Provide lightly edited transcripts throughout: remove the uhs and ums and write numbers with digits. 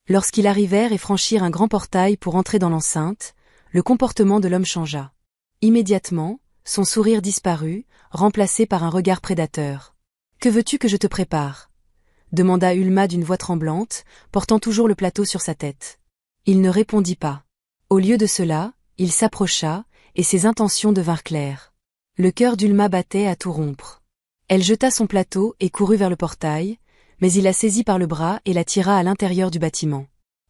Lorsqu'ils arrivèrent et franchirent un grand portail pour entrer dans l'enceinte, le comportement de l'homme changea. Immédiatement, son sourire disparut, remplacé par un regard prédateur. « Que veux-tu que je te prépare » demanda Ulma d'une voix tremblante, portant toujours le plateau sur sa tête. Il ne répondit pas. Au lieu de cela, il s'approcha, et ses intentions devinrent claires. Le cœur d'Ulma battait à tout rompre. Elle jeta son plateau et courut vers le portail, mais il la saisit par le bras et la tira à l'intérieur du bâtiment.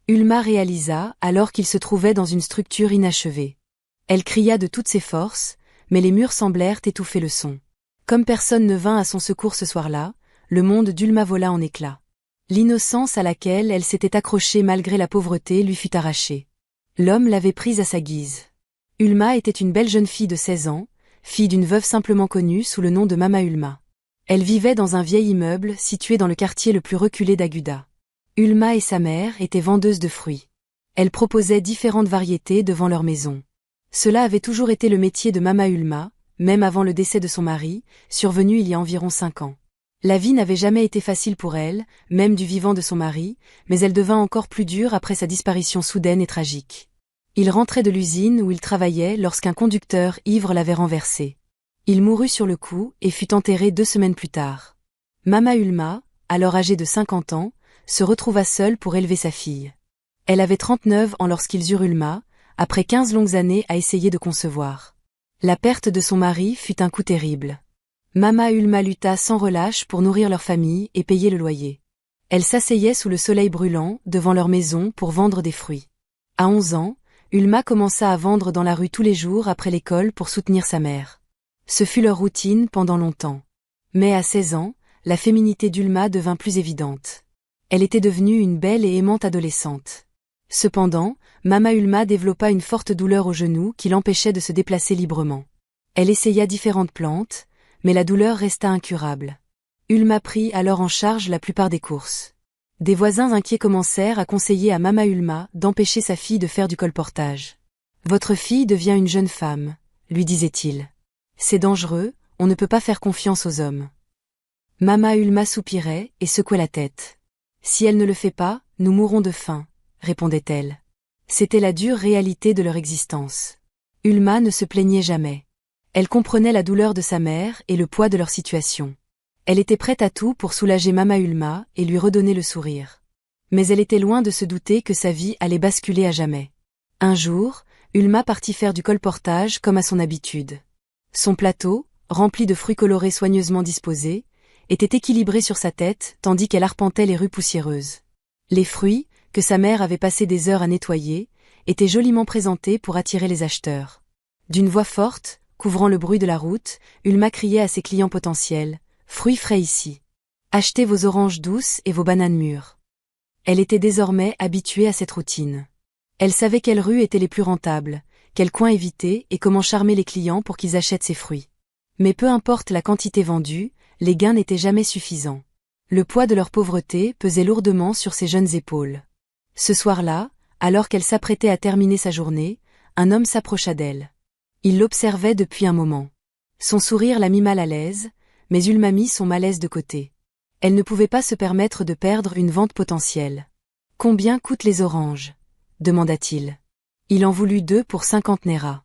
Ulma réalisa alors qu'il se trouvait dans une structure inachevée. Elle cria de toutes ses forces, mais les murs semblèrent étouffer le son. Comme personne ne vint à son secours ce soir-là, le monde d'Ulma vola en éclats. L'innocence à laquelle elle s'était accrochée malgré la pauvreté lui fut arrachée. L'homme l'avait prise à sa guise. Ulma était une belle jeune fille de 16 ans, fille d'une veuve simplement connue sous le nom de Mama Ulma. Elle vivait dans un vieil immeuble situé dans le quartier le plus reculé d'Aguda. Ulma et sa mère étaient vendeuses de fruits. Elles proposaient différentes variétés devant leur maison. Cela avait toujours été le métier de Mama Ulma, même avant le décès de son mari, survenu il y a environ 5 ans. La vie n'avait jamais été facile pour elle, même du vivant de son mari, mais elle devint encore plus dure après sa disparition soudaine et tragique. Il rentrait de l'usine où il travaillait lorsqu'un conducteur ivre l'avait renversé. Il mourut sur le coup et fut enterré 2 semaines plus tard. Mama Ulma, alors âgée de 50 ans, se retrouva seule pour élever sa fille. Elle avait 39 ans lorsqu'ils eurent Ulma, après 15 longues années à essayer de concevoir. La perte de son mari fut un coup terrible. Mama Ulma lutta sans relâche pour nourrir leur famille et payer le loyer. Elle s'asseyait sous le soleil brûlant devant leur maison pour vendre des fruits. À 11 ans, Ulma commença à vendre dans la rue tous les jours après l'école pour soutenir sa mère. Ce fut leur routine pendant longtemps. Mais à 16 ans, la féminité d'Ulma devint plus évidente. Elle était devenue une belle et aimante adolescente. Cependant, Mama Ulma développa une forte douleur au genou qui l'empêchait de se déplacer librement. Elle essaya différentes plantes, mais la douleur resta incurable. Ulma prit alors en charge la plupart des courses. Des voisins inquiets commencèrent à conseiller à Mama Ulma d'empêcher sa fille de faire du colportage. « Votre fille devient une jeune femme », lui disait-il. « C'est dangereux, on ne peut pas faire confiance aux hommes. » Mama Ulma soupirait et secouait la tête. « Si elle ne le fait pas, nous mourrons de faim », répondait-elle. C'était la dure réalité de leur existence. Ulma ne se plaignait jamais. Elle comprenait la douleur de sa mère et le poids de leur situation. Elle était prête à tout pour soulager Mama Ulma et lui redonner le sourire. Mais elle était loin de se douter que sa vie allait basculer à jamais. Un jour, Ulma partit faire du colportage comme à son habitude. Son plateau, rempli de fruits colorés soigneusement disposés, était équilibré sur sa tête tandis qu'elle arpentait les rues poussiéreuses. Les fruits, que sa mère avait passé des heures à nettoyer, étaient joliment présentés pour attirer les acheteurs. D'une voix forte, couvrant le bruit de la route, Ulma criait à ses clients potentiels « Fruits frais ici. Achetez vos oranges douces et vos bananes mûres. » Elle était désormais habituée à cette routine. Elle savait quelles rues étaient les plus rentables, quels coins éviter et comment charmer les clients pour qu'ils achètent ses fruits. Mais peu importe la quantité vendue, les gains n'étaient jamais suffisants. Le poids de leur pauvreté pesait lourdement sur ses jeunes épaules. Ce soir-là, alors qu'elle s'apprêtait à terminer sa journée, un homme s'approcha d'elle. Il l'observait depuis un moment. Son sourire la mit mal à l'aise, mais Ulma mit son malaise de côté. Elle ne pouvait pas se permettre de perdre une vente potentielle. « Combien coûtent les oranges ?» demanda-t-il. Il en voulut 2 pour 50 néras.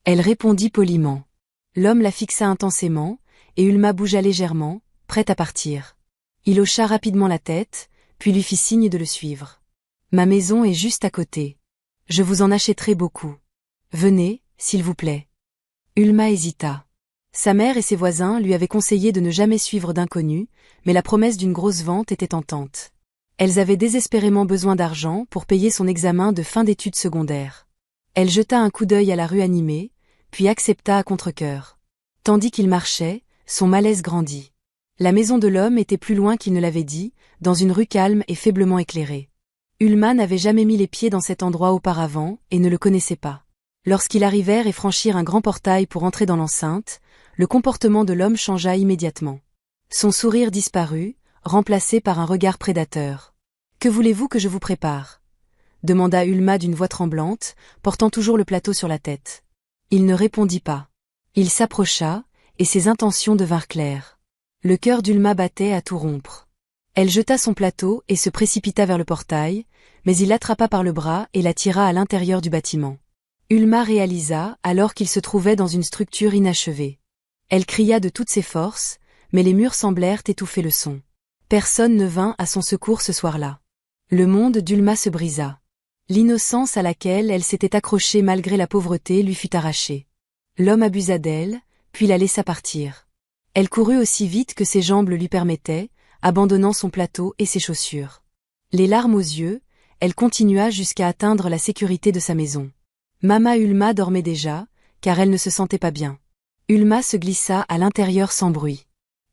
Elle répondit poliment. L'homme la fixa intensément, et Ulma bougea légèrement, prête à partir. Il hocha rapidement la tête, puis lui fit signe de le suivre. « Ma maison est juste à côté. Je vous en achèterai beaucoup. Venez, s'il vous plaît. » Ulma hésita. Sa mère et ses voisins lui avaient conseillé de ne jamais suivre d'inconnus, mais la promesse d'une grosse vente était tentante. Elles avaient désespérément besoin d'argent pour payer son examen de fin d'études secondaires. Elle jeta un coup d'œil à la rue animée, puis accepta à contre-cœur. Tandis qu'il marchait, son malaise grandit. La maison de l'homme était plus loin qu'il ne l'avait dit, dans une rue calme et faiblement éclairée. Ulma n'avait jamais mis les pieds dans cet endroit auparavant et ne le connaissait pas. Lorsqu'ils arrivèrent et franchirent un grand portail pour entrer dans l'enceinte, le comportement de l'homme changea immédiatement. Son sourire disparut, remplacé par un regard prédateur. « Que voulez-vous que je vous prépare ?» demanda Ulma d'une voix tremblante, portant toujours le plateau sur la tête. Il ne répondit pas. Il s'approcha, et ses intentions devinrent claires. Le cœur d'Ulma battait à tout rompre. Elle jeta son plateau et se précipita vers le portail, mais il l'attrapa par le bras et la tira à l'intérieur du bâtiment. Ulma réalisa alors qu'il se trouvait dans une structure inachevée. Elle cria de toutes ses forces, mais les murs semblèrent étouffer le son. Personne ne vint à son secours ce soir-là. Le monde d'Ulma se brisa. L'innocence à laquelle elle s'était accrochée malgré la pauvreté lui fut arrachée. L'homme abusa d'elle, puis la laissa partir. Elle courut aussi vite que ses jambes le lui permettaient, abandonnant son plateau et ses chaussures. Les larmes aux yeux, elle continua jusqu'à atteindre la sécurité de sa maison. Mama Ulma dormait déjà, car elle ne se sentait pas bien. Ulma se glissa à l'intérieur sans bruit.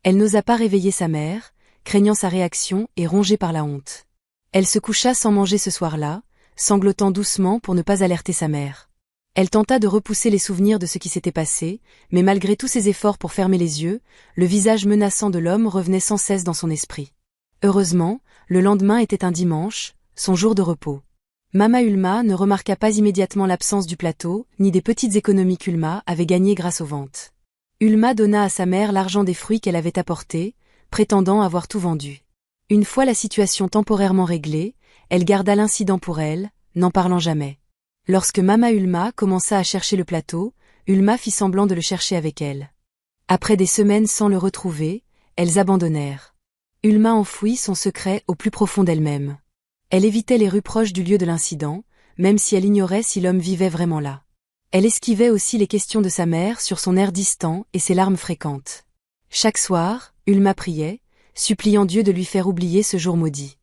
Elle n'osa pas réveiller sa mère, craignant sa réaction et rongée par la honte. Elle se coucha sans manger ce soir-là, sanglotant doucement pour ne pas alerter sa mère. Elle tenta de repousser les souvenirs de ce qui s'était passé, mais malgré tous ses efforts pour fermer les yeux, le visage menaçant de l'homme revenait sans cesse dans son esprit. Heureusement, le lendemain était un dimanche, son jour de repos. Mama Ulma ne remarqua pas immédiatement l'absence du plateau, ni des petites économies qu'Ulma avait gagnées grâce aux ventes. Ulma donna à sa mère l'argent des fruits qu'elle avait apportés, prétendant avoir tout vendu. Une fois la situation temporairement réglée, elle garda l'incident pour elle, n'en parlant jamais. Lorsque Mama Ulma commença à chercher le plateau, Ulma fit semblant de le chercher avec elle. Après des semaines sans le retrouver, elles abandonnèrent. Ulma enfouit son secret au plus profond d'elle-même. Elle évitait les rues proches du lieu de l'incident, même si elle ignorait si l'homme vivait vraiment là. Elle esquivait aussi les questions de sa mère sur son air distant et ses larmes fréquentes. Chaque soir, Ulma priait, suppliant Dieu de lui faire oublier ce jour maudit.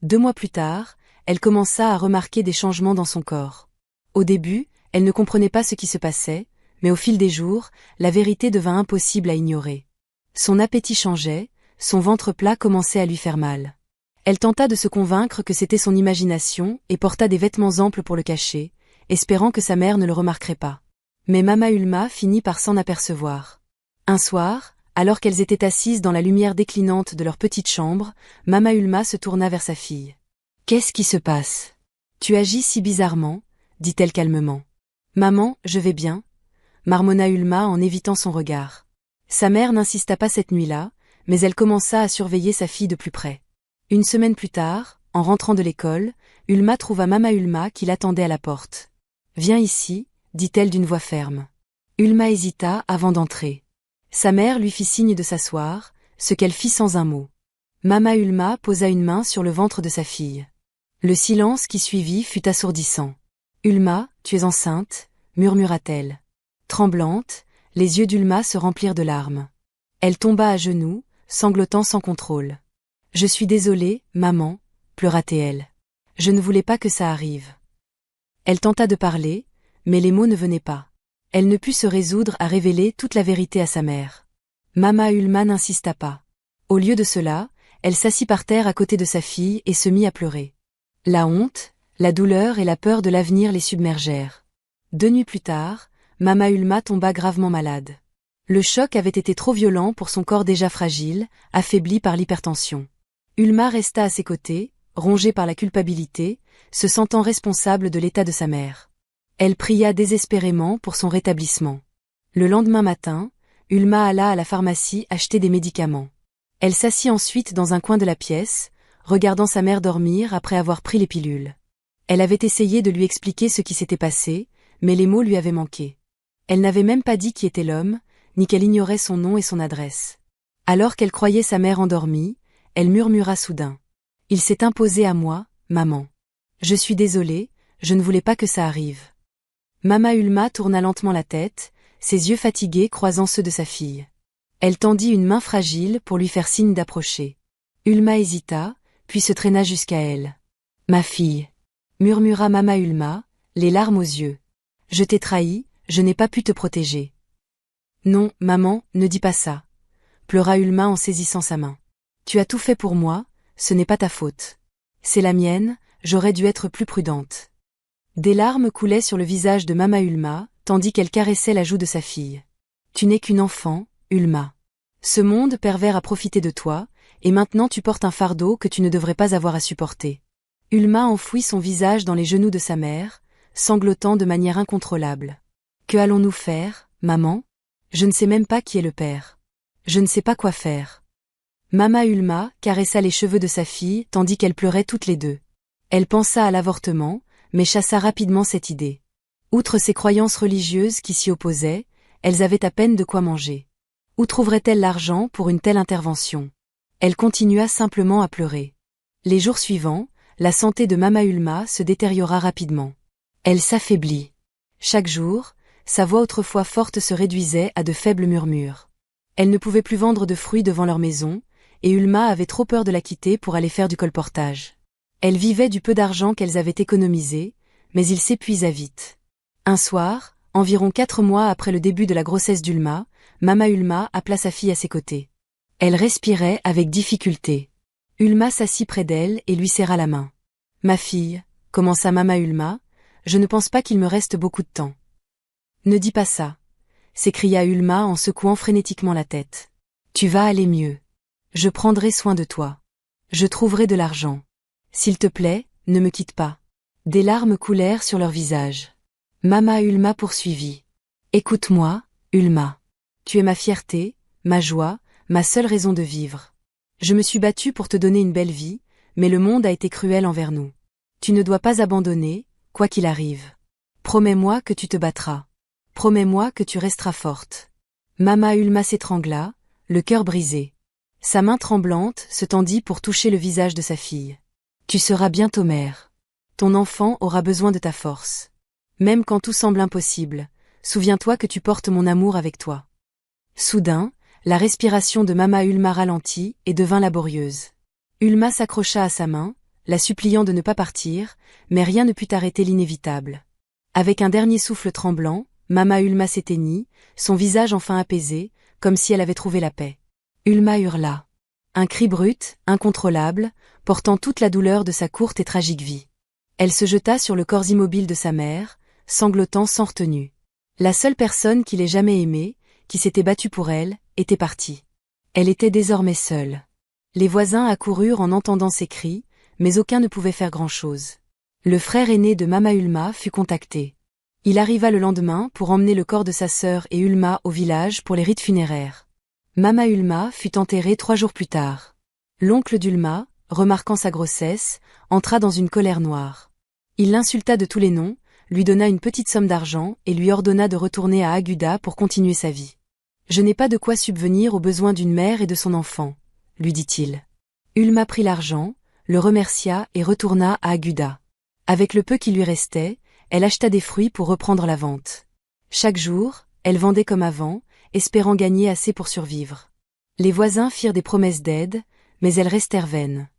2 mois plus tard, elle commença à remarquer des changements dans son corps. Au début, elle ne comprenait pas ce qui se passait, mais au fil des jours, la vérité devint impossible à ignorer. Son appétit changeait, son ventre plat commençait à lui faire mal. Elle tenta de se convaincre que c'était son imagination et porta des vêtements amples pour le cacher, espérant que sa mère ne le remarquerait pas. Mais Mama Ulma finit par s'en apercevoir. Un soir, alors qu'elles étaient assises dans la lumière déclinante de leur petite chambre, Mama Ulma se tourna vers sa fille. « Qu'est-ce qui se passe ? Tu agis si bizarrement » dit-elle calmement. « Maman, je vais bien » marmonna Ulma en évitant son regard. Sa mère n'insista pas cette nuit-là, mais elle commença à surveiller sa fille de plus près. Une semaine plus tard, en rentrant de l'école, Ulma trouva Mama Ulma qui l'attendait à la porte. « Viens ici » dit-elle d'une voix ferme. Ulma hésita avant d'entrer. Sa mère lui fit signe de s'asseoir, ce qu'elle fit sans un mot. Mama Ulma posa une main sur le ventre de sa fille. Le silence qui suivit fut assourdissant. « Ulma, tu es enceinte » murmura-t-elle. Tremblante, les yeux d'Ulma se remplirent de larmes. Elle tomba à genoux, sanglotant sans contrôle. « Je suis désolée, maman » pleura-t-elle. « Je ne voulais pas que ça arrive. » Elle tenta de parler, mais les mots ne venaient pas. Elle ne put se résoudre à révéler toute la vérité à sa mère. Mama Ulma n'insista pas. Au lieu de cela, elle s'assit par terre à côté de sa fille et se mit à pleurer. La honte, la douleur et la peur de l'avenir les submergèrent. 2 nuits plus tard, Mama Ulma tomba gravement malade. Le choc avait été trop violent pour son corps déjà fragile, affaibli par l'hypertension. Ulma resta à ses côtés, rongée par la culpabilité, se sentant responsable de l'état de sa mère. Elle pria désespérément pour son rétablissement. Le lendemain matin, Ulma alla à la pharmacie acheter des médicaments. Elle s'assit ensuite dans un coin de la pièce, regardant sa mère dormir après avoir pris les pilules. Elle avait essayé de lui expliquer ce qui s'était passé, mais les mots lui avaient manqué. Elle n'avait même pas dit qui était l'homme, ni qu'elle ignorait son nom et son adresse. Alors qu'elle croyait sa mère endormie, elle murmura soudain. « Il s'est imposé à moi, maman. Je suis désolée, je ne voulais pas que ça arrive. » Mama Ulma tourna lentement la tête, ses yeux fatigués croisant ceux de sa fille. Elle tendit une main fragile pour lui faire signe d'approcher. Ulma hésita, puis se traîna jusqu'à elle. « Ma fille » murmura Mama Ulma, les larmes aux yeux. « Je t'ai trahi, je n'ai pas pu te protéger. »« Non, maman, ne dis pas ça » pleura Ulma en saisissant sa main. « Tu as tout fait pour moi, ce n'est pas ta faute. C'est la mienne, j'aurais dû être plus prudente. » Des larmes coulaient sur le visage de Mama Ulma, tandis qu'elle caressait la joue de sa fille. « Tu n'es qu'une enfant, Ulma. Ce monde pervers a profité de toi, et maintenant tu portes un fardeau que tu ne devrais pas avoir à supporter. » Ulma enfouit son visage dans les genoux de sa mère, sanglotant de manière incontrôlable. « Que allons-nous faire, maman ? Je ne sais même pas qui est le père. Je ne sais pas quoi faire. » Mama Ulma caressa les cheveux de sa fille tandis qu'elles pleuraient toutes les deux. Elle pensa à l'avortement, mais chassa rapidement cette idée. Outre ses croyances religieuses qui s'y opposaient, elles avaient à peine de quoi manger. Où trouverait-elle l'argent pour une telle intervention? Elle continua simplement à pleurer. Les jours suivants, la santé de Mama Ulma se détériora rapidement. Elle s'affaiblit. Chaque jour, sa voix autrefois forte se réduisait à de faibles murmures. Elle ne pouvait plus vendre de fruits devant leur maison, et Ulma avait trop peur de la quitter pour aller faire du colportage. Elle vivait du peu d'argent qu'elles avaient économisé, mais il s'épuisa vite. Un soir, environ 4 mois après le début de la grossesse d'Ulma, Mama Ulma appela sa fille à ses côtés. Elle respirait avec difficulté. Ulma s'assit près d'elle et lui serra la main. « Ma fille, » commença Mama Ulma, « je ne pense pas qu'il me reste beaucoup de temps. »« Ne dis pas ça, » s'écria Ulma en secouant frénétiquement la tête. « Tu vas aller mieux. Je prendrai soin de toi. Je trouverai de l'argent. S'il te plaît, ne me quitte pas. » Des larmes coulèrent sur leur visage. Mama Ulma poursuivit. « Écoute-moi, Ulma. Tu es ma fierté, ma joie, ma seule raison de vivre. Je me suis battue pour te donner une belle vie, mais le monde a été cruel envers nous. Tu ne dois pas abandonner, quoi qu'il arrive. Promets-moi que tu te battras. Promets-moi que tu resteras forte. » Mama Ulma s'étrangla, le cœur brisé. Sa main tremblante se tendit pour toucher le visage de sa fille. « Tu seras bientôt mère. Ton enfant aura besoin de ta force. Même quand tout semble impossible, souviens-toi que tu portes mon amour avec toi. » Soudain, la respiration de Mama Ulma ralentit et devint laborieuse. Ulma s'accrocha à sa main, la suppliant de ne pas partir, mais rien ne put arrêter l'inévitable. Avec un dernier souffle tremblant, Mama Ulma s'éteignit, son visage enfin apaisé, comme si elle avait trouvé la paix. Ulma hurla. Un cri brut, incontrôlable, portant toute la douleur de sa courte et tragique vie. Elle se jeta sur le corps immobile de sa mère, sanglotant sans retenue. La seule personne qui l'ait jamais aimée, qui s'était battue pour elle, était partie. Elle était désormais seule. Les voisins accoururent en entendant ses cris, mais aucun ne pouvait faire grand-chose. Le frère aîné de Mama Ulma fut contacté. Il arriva le lendemain pour emmener le corps de sa sœur et Ulma au village pour les rites funéraires. Mama Ulma fut enterrée 3 jours plus tard. L'oncle d'Ulma, remarquant sa grossesse, entra dans une colère noire. Il l'insulta de tous les noms, lui donna une petite somme d'argent et lui ordonna de retourner à Aguda pour continuer sa vie. « Je n'ai pas de quoi subvenir aux besoins d'une mère et de son enfant, » lui dit-il. Ulma prit l'argent, le remercia et retourna à Aguda. Avec le peu qui lui restait, elle acheta des fruits pour reprendre la vente. Chaque jour, elle vendait comme avant, espérant gagner assez pour survivre. Les voisins firent des promesses d'aide, mais elles restèrent vaines.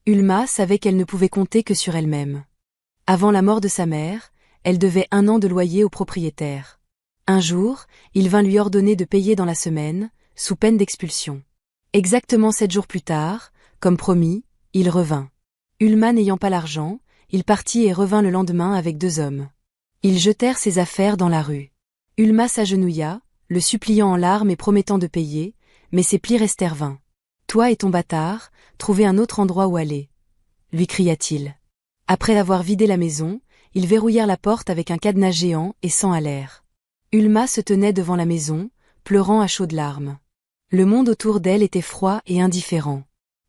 Ulma savait qu'elle ne pouvait compter que sur elle-même. Avant la mort de sa mère, elle devait 1 an de loyer au propriétaire. Un jour, il vint lui ordonner de payer dans la semaine, sous peine d'expulsion. Exactement 7 jours plus tard, comme promis, il revint. Ulma n'ayant pas l'argent, il partit et revint le lendemain avec 2 hommes. Ils jetèrent ses affaires dans la rue. Ulma s'agenouilla, le suppliant en larmes et promettant de payer, mais ses plis restèrent vains. « Toi et ton bâtard, trouvez un autre endroit où aller, » lui cria-t-il. Après avoir vidé la maison, ils verrouillèrent la porte avec un cadenas géant et s'en allèrent. Ulma se tenait devant la maison, pleurant à chaudes larmes. Le monde autour d'elle était froid et indifférent.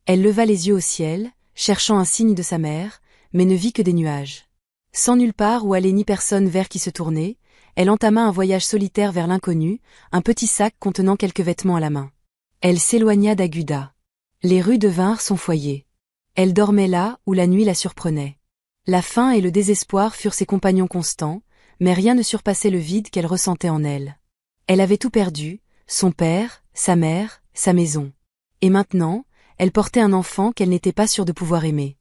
Elle leva les yeux au ciel, cherchant un signe de sa mère, mais ne vit que des nuages. Sans nulle part où aller ni personne vers qui se tourner, elle entama un voyage solitaire vers l'inconnu, un petit sac contenant quelques vêtements à la main. Elle s'éloigna d'Aguda. Les rues devinrent son foyer. Elle dormait là où la nuit la surprenait. La faim et le désespoir furent ses compagnons constants, mais rien ne surpassait le vide qu'elle ressentait en elle. Elle avait tout perdu, son père, sa mère, sa maison. Et maintenant, elle portait un enfant qu'elle n'était pas sûre de pouvoir aimer.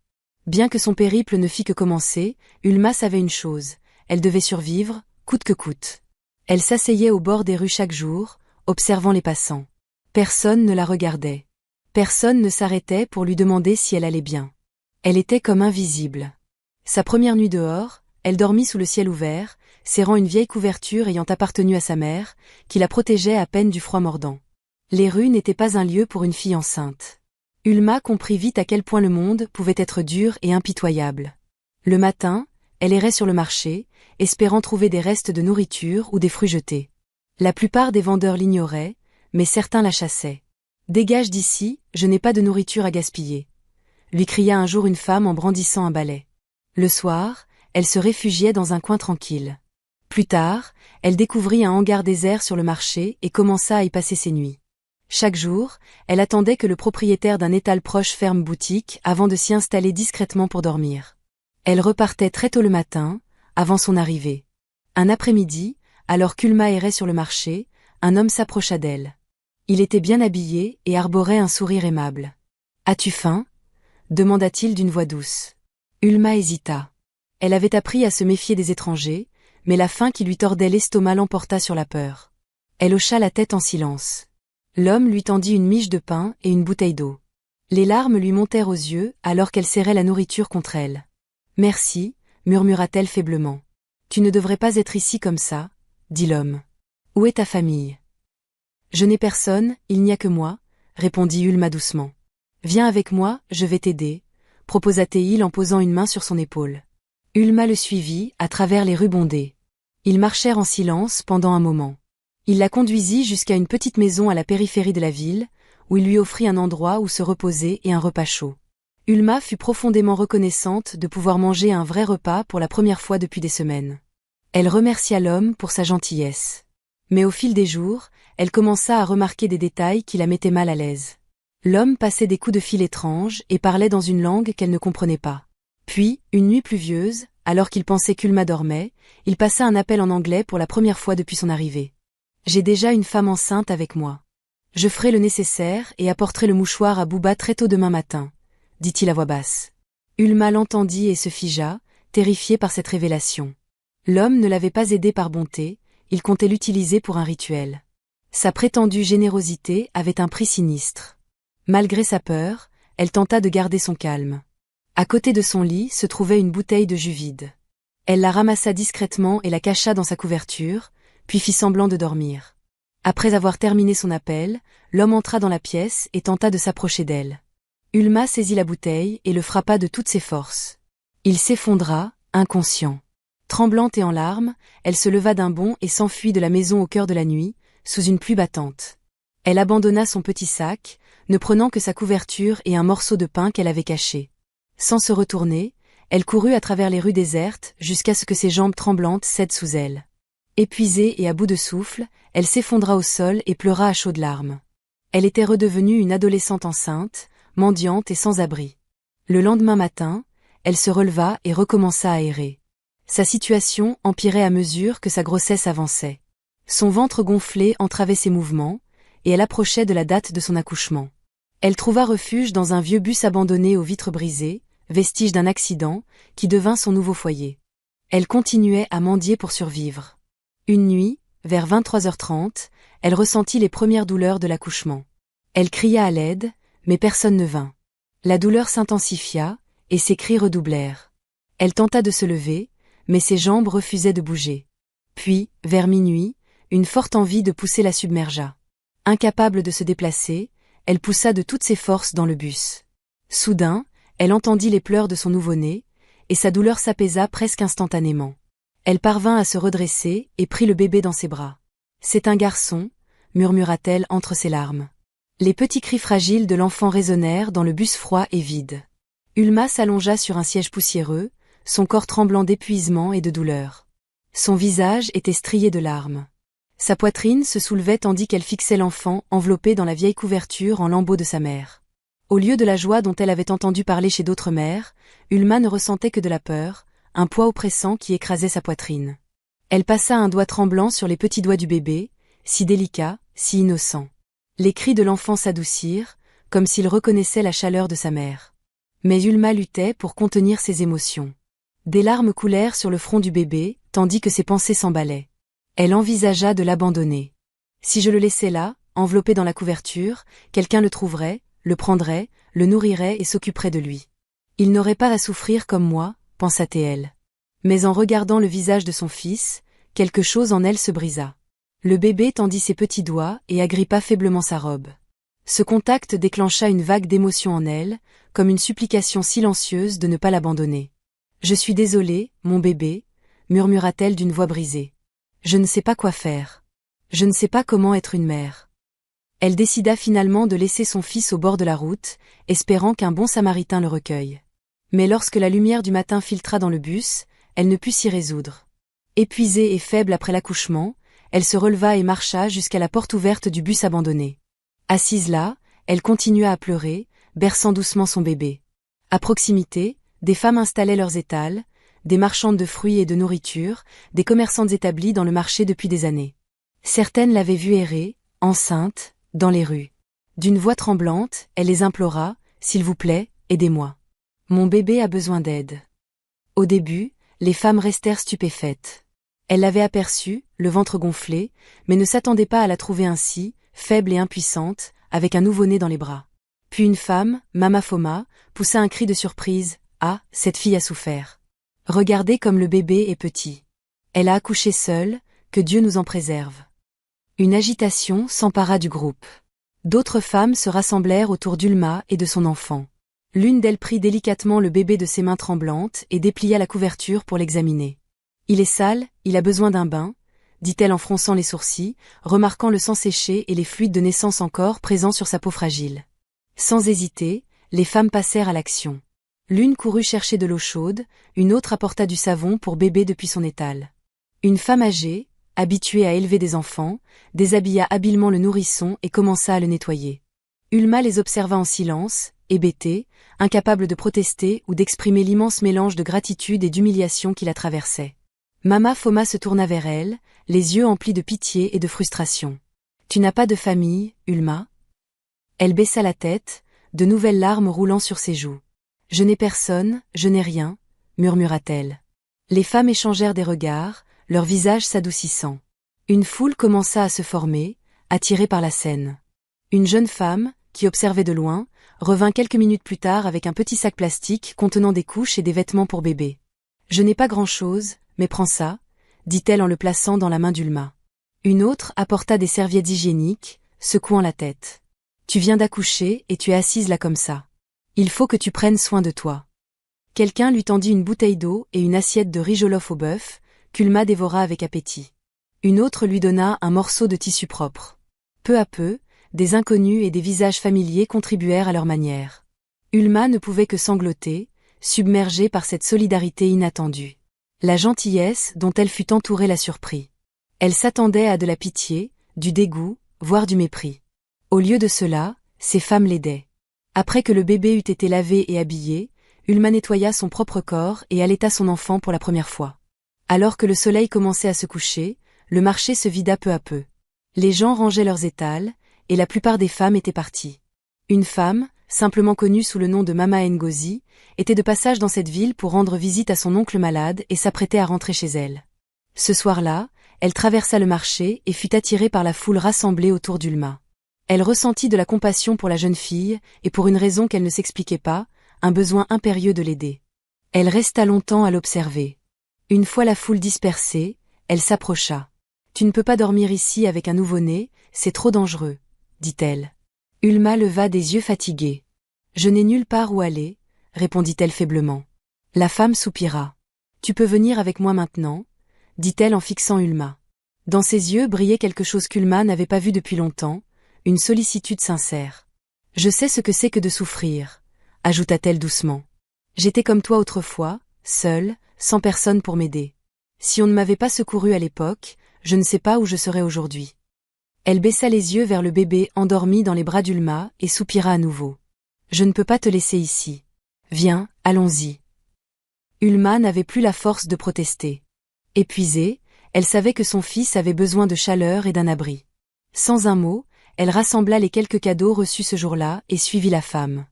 Bien que son périple ne fît que commencer, Ulma savait une chose, elle devait survivre, coûte que coûte. Elle s'asseyait au bord des rues chaque jour, observant les passants. Personne ne la regardait. Personne ne s'arrêtait pour lui demander si elle allait bien. Elle était comme invisible. Sa première nuit dehors, elle dormit sous le ciel ouvert, serrant une vieille couverture ayant appartenu à sa mère, qui la protégeait à peine du froid mordant. Les rues n'étaient pas un lieu pour une fille enceinte. Ulma comprit vite à quel point le monde pouvait être dur et impitoyable. Le matin, elle errait sur le marché, espérant trouver des restes de nourriture ou des fruits jetés. La plupart des vendeurs l'ignoraient, mais certains la chassaient. Dégage d'ici, je n'ai pas de nourriture à gaspiller, lui cria un jour une femme en brandissant un balai. Le soir, elle se réfugiait dans un coin tranquille. Plus tard, elle découvrit un hangar désert sur le marché et commença à y passer ses nuits. Chaque jour, elle attendait que le propriétaire d'un étal proche ferme boutique avant de s'y installer discrètement pour dormir. Elle repartait très tôt le matin, avant son arrivée. Un après-midi, alors qu'Ulma errait sur le marché, un homme s'approcha d'elle. Il était bien habillé et arborait un sourire aimable. « As-tu faim » demanda-t-il d'une voix douce. Ulma hésita. Elle avait appris à se méfier des étrangers, mais la faim qui lui tordait l'estomac l'emporta sur la peur. Elle hocha la tête en silence. L'homme lui tendit une miche de pain et une bouteille d'eau. Les larmes lui montèrent aux yeux alors qu'elle serrait la nourriture contre elle. « Merci, » murmura-t-elle faiblement. « Tu ne devrais pas être ici comme ça, » dit l'homme. « Où est ta famille ?»« Je n'ai personne, il n'y a que moi, » répondit Ulma doucement. « Viens avec moi, je vais t'aider, » proposa-t-il en posant une main sur son épaule. Ulma le suivit, à travers les rues bondées. Ils marchèrent en silence pendant un moment. Il la conduisit jusqu'à une petite maison à la périphérie de la ville, où il lui offrit un endroit où se reposer et un repas chaud. Ulma fut profondément reconnaissante de pouvoir manger un vrai repas pour la première fois depuis des semaines. Elle remercia l'homme pour sa gentillesse. Mais au fil des jours, elle commença à remarquer des détails qui la mettaient mal à l'aise. L'homme passait des coups de fil étranges et parlait dans une langue qu'elle ne comprenait pas. Puis, une nuit pluvieuse, alors qu'il pensait qu'Ulma dormait, il passa un appel en anglais pour la première fois depuis son arrivée. « J'ai déjà une femme enceinte avec moi. Je ferai le nécessaire et apporterai le mouchoir à Bouba très tôt demain matin, » dit-il à voix basse. Ulma l'entendit et se figea, terrifiée par cette révélation. L'homme ne l'avait pas aidée par bonté, il comptait l'utiliser pour un rituel. Sa prétendue générosité avait un prix sinistre. Malgré sa peur, elle tenta de garder son calme. À côté de son lit se trouvait une bouteille de jus vide. Elle la ramassa discrètement et la cacha dans sa couverture, puis fit semblant de dormir. Après avoir terminé son appel, l'homme entra dans la pièce et tenta de s'approcher d'elle. Ulma saisit la bouteille et le frappa de toutes ses forces. Il s'effondra, inconscient. Tremblante et en larmes, elle se leva d'un bond et s'enfuit de la maison au cœur de la nuit, sous une pluie battante. Elle abandonna son petit sac, ne prenant que sa couverture et un morceau de pain qu'elle avait caché. Sans se retourner, elle courut à travers les rues désertes jusqu'à ce que ses jambes tremblantes cèdent sous elle. Épuisée et à bout de souffle, elle s'effondra au sol et pleura à chaudes larmes. Elle était redevenue une adolescente enceinte, mendiante et sans abri. Le lendemain matin, elle se releva et recommença à errer. Sa situation empirait à mesure que sa grossesse avançait. Son ventre gonflé entravait ses mouvements, et elle approchait de la date de son accouchement. Elle trouva refuge dans un vieux bus abandonné aux vitres brisées, vestige d'un accident, qui devint son nouveau foyer. Elle continuait à mendier pour survivre. Une nuit, vers 23h30, elle ressentit les premières douleurs de l'accouchement. Elle cria à l'aide, mais personne ne vint. La douleur s'intensifia, et ses cris redoublèrent. Elle tenta de se lever, mais ses jambes refusaient de bouger. Puis, vers minuit, une forte envie de pousser la submergea. Incapable de se déplacer, elle poussa de toutes ses forces dans le bus. Soudain, elle entendit les pleurs de son nouveau-né, et sa douleur s'apaisa presque instantanément. Elle parvint à se redresser et prit le bébé dans ses bras. « C'est un garçon », murmura-t-elle entre ses larmes. Les petits cris fragiles de l'enfant résonnèrent dans le bus froid et vide. Ulma s'allongea sur un siège poussiéreux, son corps tremblant d'épuisement et de douleur. Son visage était strié de larmes. Sa poitrine se soulevait tandis qu'elle fixait l'enfant enveloppé dans la vieille couverture en lambeaux de sa mère. Au lieu de la joie dont elle avait entendu parler chez d'autres mères, Ulma ne ressentait que de la peur, un poids oppressant qui écrasait sa poitrine. Elle passa un doigt tremblant sur les petits doigts du bébé, si délicats, si innocents. Les cris de l'enfant s'adoucirent, comme s'il reconnaissait la chaleur de sa mère. Mais Ulma luttait pour contenir ses émotions. Des larmes coulèrent sur le front du bébé, tandis que ses pensées s'emballaient. Elle envisagea de l'abandonner. Si je le laissais là, enveloppé dans la couverture, quelqu'un le trouverait, le prendrait, le nourrirait et s'occuperait de lui. Il n'aurait pas à souffrir comme moi, pensa-t-elle. Mais en regardant le visage de son fils, quelque chose en elle se brisa. Le bébé tendit ses petits doigts et agrippa faiblement sa robe. Ce contact déclencha une vague d'émotion en elle, comme une supplication silencieuse de ne pas l'abandonner. « Je suis désolée, mon bébé », murmura-t-elle d'une voix brisée. « Je ne sais pas quoi faire. Je ne sais pas comment être une mère. » Elle décida finalement de laisser son fils au bord de la route, espérant qu'un bon samaritain le recueille. Mais lorsque la lumière du matin filtra dans le bus, elle ne put s'y résoudre. Épuisée et faible après l'accouchement, elle se releva et marcha jusqu'à la porte ouverte du bus abandonné. Assise là, elle continua à pleurer, berçant doucement son bébé. À proximité, des femmes installaient leurs étals, des marchandes de fruits et de nourriture, des commerçantes établies dans le marché depuis des années. Certaines l'avaient vue errer, enceinte, dans les rues. D'une voix tremblante, elle les implora, « S'il vous plaît, aidez-moi. Mon bébé a besoin d'aide. » Au début, les femmes restèrent stupéfaites. Elles l'avaient aperçue, le ventre gonflé, mais ne s'attendaient pas à la trouver ainsi, faible et impuissante, avec un nouveau-né dans les bras. Puis une femme, Mama Foma, poussa un cri de surprise, « Ah, cette fille a souffert. Regardez comme le bébé est petit. Elle a accouché seule, que Dieu nous en préserve. » Une agitation s'empara du groupe. D'autres femmes se rassemblèrent autour d'Ulma et de son enfant. L'une d'elles prit délicatement le bébé de ses mains tremblantes et déplia la couverture pour l'examiner. « Il est sale, il a besoin d'un bain », dit-elle en fronçant les sourcils, remarquant le sang séché et les fluides de naissance encore présents sur sa peau fragile. Sans hésiter, les femmes passèrent à l'action. L'une courut chercher de l'eau chaude, une autre apporta du savon pour bébé depuis son étal. Une femme âgée, habituée à élever des enfants, déshabilla habilement le nourrisson et commença à le nettoyer. Ulma les observa en silence, hébétée, incapable de protester ou d'exprimer l'immense mélange de gratitude et d'humiliation qui la traversait. Mama Foma se tourna vers elle, les yeux emplis de pitié et de frustration. « Tu n'as pas de famille, Ulma ?» Elle baissa la tête, de nouvelles larmes roulant sur ses joues. « Je n'ai personne, je n'ai rien, » murmura-t-elle. Les femmes échangèrent des regards, leurs visages s'adoucissant. Une foule commença à se former, attirée par la scène. Une jeune femme, qui observait de loin, revint quelques minutes plus tard avec un petit sac plastique contenant des couches et des vêtements pour bébé. « Je n'ai pas grand-chose, mais prends ça, » dit-elle en le plaçant dans la main d'Ulma. Une autre apporta des serviettes hygiéniques, secouant la tête. « Tu viens d'accoucher et tu es assise là comme ça. Il faut que tu prennes soin de toi. » Quelqu'un lui tendit une bouteille d'eau et une assiette de riz jollof au bœuf, qu'Ulma dévora avec appétit. Une autre lui donna un morceau de tissu propre. Peu à peu, des inconnus et des visages familiers contribuèrent à leur manière. Ulma ne pouvait que sangloter, submergée par cette solidarité inattendue. La gentillesse dont elle fut entourée la surprit. Elle s'attendait à de la pitié, du dégoût, voire du mépris. Au lieu de cela, ces femmes l'aidaient. Après que le bébé eut été lavé et habillé, Ulma nettoya son propre corps et allaita son enfant pour la première fois. Alors que le soleil commençait à se coucher, le marché se vida peu à peu. Les gens rangeaient leurs étals, et la plupart des femmes étaient parties. Une femme, simplement connue sous le nom de Mama Ngozi, était de passage dans cette ville pour rendre visite à son oncle malade et s'apprêtait à rentrer chez elle. Ce soir-là, elle traversa le marché et fut attirée par la foule rassemblée autour d'Ulma. Elle ressentit de la compassion pour la jeune fille, et pour une raison qu'elle ne s'expliquait pas, un besoin impérieux de l'aider. Elle resta longtemps à l'observer. Une fois la foule dispersée, elle s'approcha. « Tu ne peux pas dormir ici avec un nouveau-né, c'est trop dangereux, » dit-elle. Ulma leva des yeux fatigués. « Je n'ai nulle part où aller, » répondit-elle faiblement. La femme soupira. « Tu peux venir avec moi maintenant, » dit-elle en fixant Ulma. Dans ses yeux brillait quelque chose qu'Ulma n'avait pas vu depuis longtemps, une sollicitude sincère. « Je sais ce que c'est que de souffrir, » ajouta-t-elle doucement. « J'étais comme toi autrefois, seule, sans personne pour m'aider. Si on ne m'avait pas secourue à l'époque, je ne sais pas où je serais aujourd'hui. » Elle baissa les yeux vers le bébé endormi dans les bras d'Ulma et soupira à nouveau. « Je ne peux pas te laisser ici. Viens, allons-y. » Ulma n'avait plus la force de protester. Épuisée, elle savait que son fils avait besoin de chaleur et d'un abri. Sans un mot, elle rassembla les quelques cadeaux reçus ce jour-là et suivit la femme.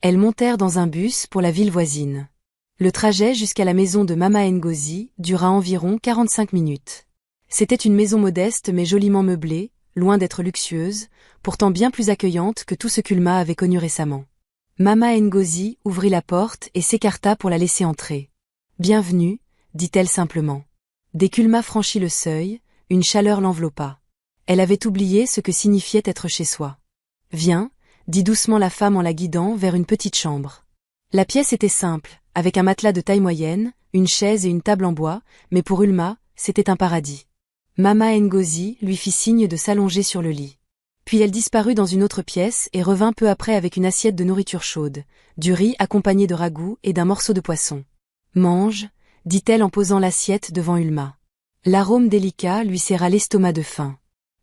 Elles montèrent dans un bus pour la ville voisine. Le trajet jusqu'à la maison de Mama Ngozi dura environ 45 minutes. C'était une maison modeste mais joliment meublée, loin d'être luxueuse, pourtant bien plus accueillante que tout ce qu'Ulma avait connu récemment. Mama Ngozi ouvrit la porte et s'écarta pour la laisser entrer. « Bienvenue », dit-elle simplement. Dès qu'Ulma franchit le seuil, une chaleur l'enveloppa. Elle avait oublié ce que signifiait être chez soi. « Viens », dit doucement la femme en la guidant vers une petite chambre. La pièce était simple, avec un matelas de taille moyenne, une chaise et une table en bois, mais pour Ulma, c'était un paradis. Mama Ngozi lui fit signe de s'allonger sur le lit. Puis elle disparut dans une autre pièce et revint peu après avec une assiette de nourriture chaude, du riz accompagné de ragoût et d'un morceau de poisson. Mange, dit-elle en posant l'assiette devant Ulma. L'arôme délicat lui serra l'estomac de faim.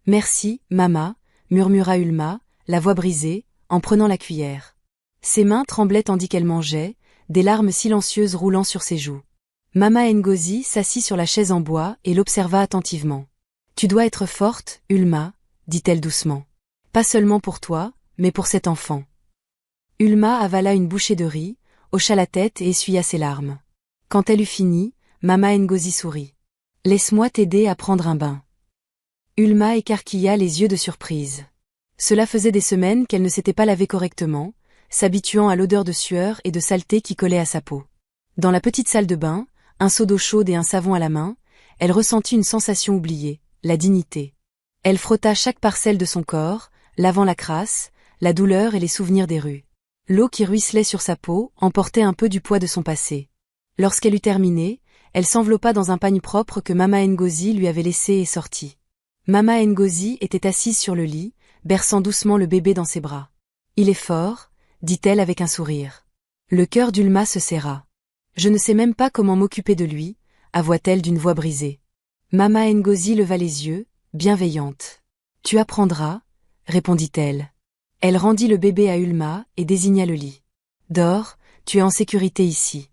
Merci, Mama, murmura Ulma, la voix brisée, en prenant la cuillère. Ses mains tremblaient tandis qu'elle mangeait, des larmes silencieuses roulant sur ses joues. Mama Ngozi s'assit sur la chaise en bois et l'observa attentivement. Tu dois être forte, Ulma, dit-elle doucement. Pas seulement pour toi, mais pour cet enfant. Ulma avala une bouchée de riz, hocha la tête et essuya ses larmes. Quand elle eut fini, Mama Ngozi sourit. Laisse-moi t'aider à prendre un bain. Ulma écarquilla les yeux de surprise. Cela faisait des semaines qu'elle ne s'était pas lavée correctement, s'habituant à l'odeur de sueur et de saleté qui collait à sa peau. Dans la petite salle de bain, un seau d'eau chaude et un savon à la main, elle ressentit une sensation oubliée, la dignité. Elle frotta chaque parcelle de son corps, lavant la crasse, la douleur et les souvenirs des rues. L'eau qui ruisselait sur sa peau emportait un peu du poids de son passé. Lorsqu'elle eut terminé, elle s'enveloppa dans un pagne propre que Mama Ngozi lui avait laissé et sortit. Mama Ngozi était assise sur le lit, berçant doucement le bébé dans ses bras. Il est fort, dit-elle avec un sourire. Le cœur d'Ulma se serra. Je ne sais même pas comment m'occuper de lui, avoua-t-elle d'une voix brisée. Mama Ngozi leva les yeux, bienveillante. Tu apprendras, répondit-elle. Elle rendit le bébé à Ulma et désigna le lit. Dors, tu es en sécurité ici.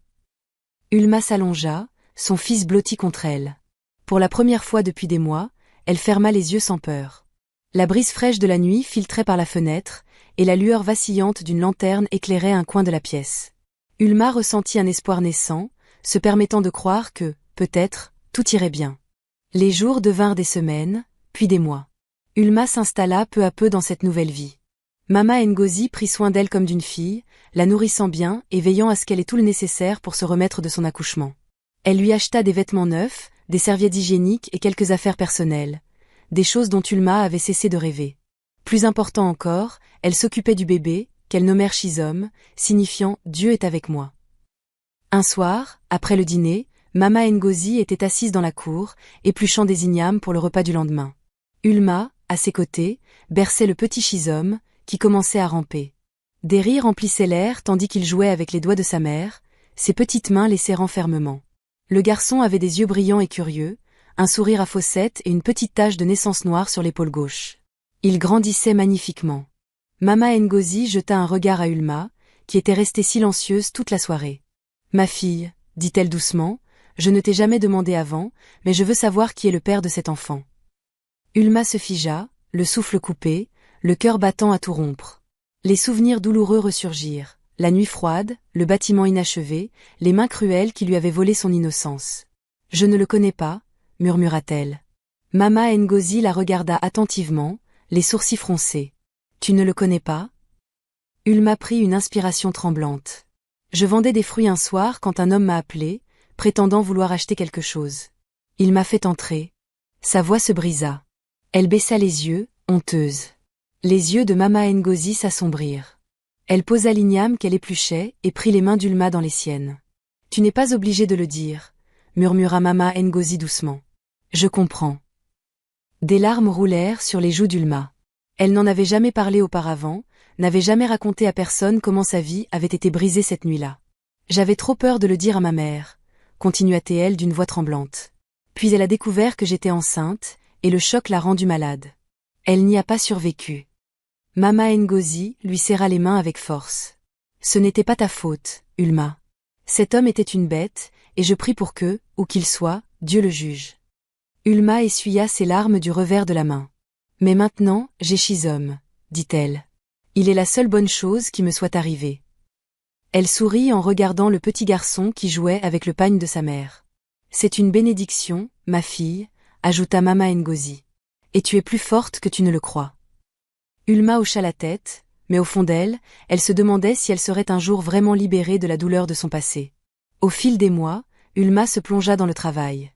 Ulma s'allongea, son fils blotti contre elle. Pour la première fois depuis des mois, elle ferma les yeux sans peur. La brise fraîche de la nuit filtrait par la fenêtre, et la lueur vacillante d'une lanterne éclairait un coin de la pièce. Ulma ressentit un espoir naissant, se permettant de croire que, peut-être, tout irait bien. Les jours devinrent des semaines, puis des mois. Ulma s'installa peu à peu dans cette nouvelle vie. Mama Ngozi prit soin d'elle comme d'une fille, la nourrissant bien et veillant à ce qu'elle ait tout le nécessaire pour se remettre de son accouchement. Elle lui acheta des vêtements neufs, des serviettes hygiéniques et quelques affaires personnelles, des choses dont Ulma avait cessé de rêver. Plus important encore, elle s'occupait du bébé, qu'elle nommèrent Shizom, signifiant « Dieu est avec moi ». Un soir, après le dîner, Mama Ngozi était assise dans la cour, épluchant des ignames pour le repas du lendemain. Ulma, à ses côtés, berçait le petit Shizom, qui commençait à ramper. Des rires remplissaient l'air tandis qu'il jouait avec les doigts de sa mère, ses petites mains les serrant fermement. Le garçon avait des yeux brillants et curieux, un sourire à fossettes et une petite tache de naissance noire sur l'épaule gauche. Il grandissait magnifiquement. Mama Ngozi jeta un regard à Ulma, qui était restée silencieuse toute la soirée. « Ma fille, dit-elle doucement, je ne t'ai jamais demandé avant, mais je veux savoir qui est le père de cet enfant. » Ulma se figea, le souffle coupé, le cœur battant à tout rompre. Les souvenirs douloureux ressurgirent, la nuit froide, le bâtiment inachevé, les mains cruelles qui lui avaient volé son innocence. « Je ne le connais pas, » murmura-t-elle. Mama Ngozi la regarda attentivement, les sourcils froncés. « Tu ne le connais pas ?» Ulma prit une inspiration tremblante. « Je vendais des fruits un soir quand un homme m'a appelé, prétendant vouloir acheter quelque chose. Il m'a fait entrer. » Sa voix se brisa. Elle baissa les yeux, honteuse. Les yeux de Mama Ngozi s'assombrirent. Elle posa l'igname qu'elle épluchait et prit les mains d'Ulma dans les siennes. « Tu n'es pas obligé de le dire, » murmura Mama Ngozi doucement. « Je comprends. » Des larmes roulèrent sur les joues d'Ulma. Elle n'en avait jamais parlé auparavant, n'avait jamais raconté à personne comment sa vie avait été brisée cette nuit-là. « J'avais trop peur de le dire à ma mère, » continua-t-elle d'une voix tremblante. Puis elle a découvert que j'étais enceinte, et le choc l'a rendue malade. Elle n'y a pas survécu. Mama Ngozi lui serra les mains avec force. « Ce n'était pas ta faute, Ulma. Cet homme était une bête, et je prie pour que, où qu'il soit, Dieu le juge. » Ulma essuya ses larmes du revers de la main. « Mais maintenant, j'ai Shizom, » dit-elle. « Il est la seule bonne chose qui me soit arrivée. » Elle sourit en regardant le petit garçon qui jouait avec le pagne de sa mère. « C'est une bénédiction, ma fille, » ajouta Mama Ngozi. « Et tu es plus forte que tu ne le crois. » Ulma hocha la tête, mais au fond d'elle, elle se demandait si elle serait un jour vraiment libérée de la douleur de son passé. Au fil des mois, Ulma se plongea dans le travail.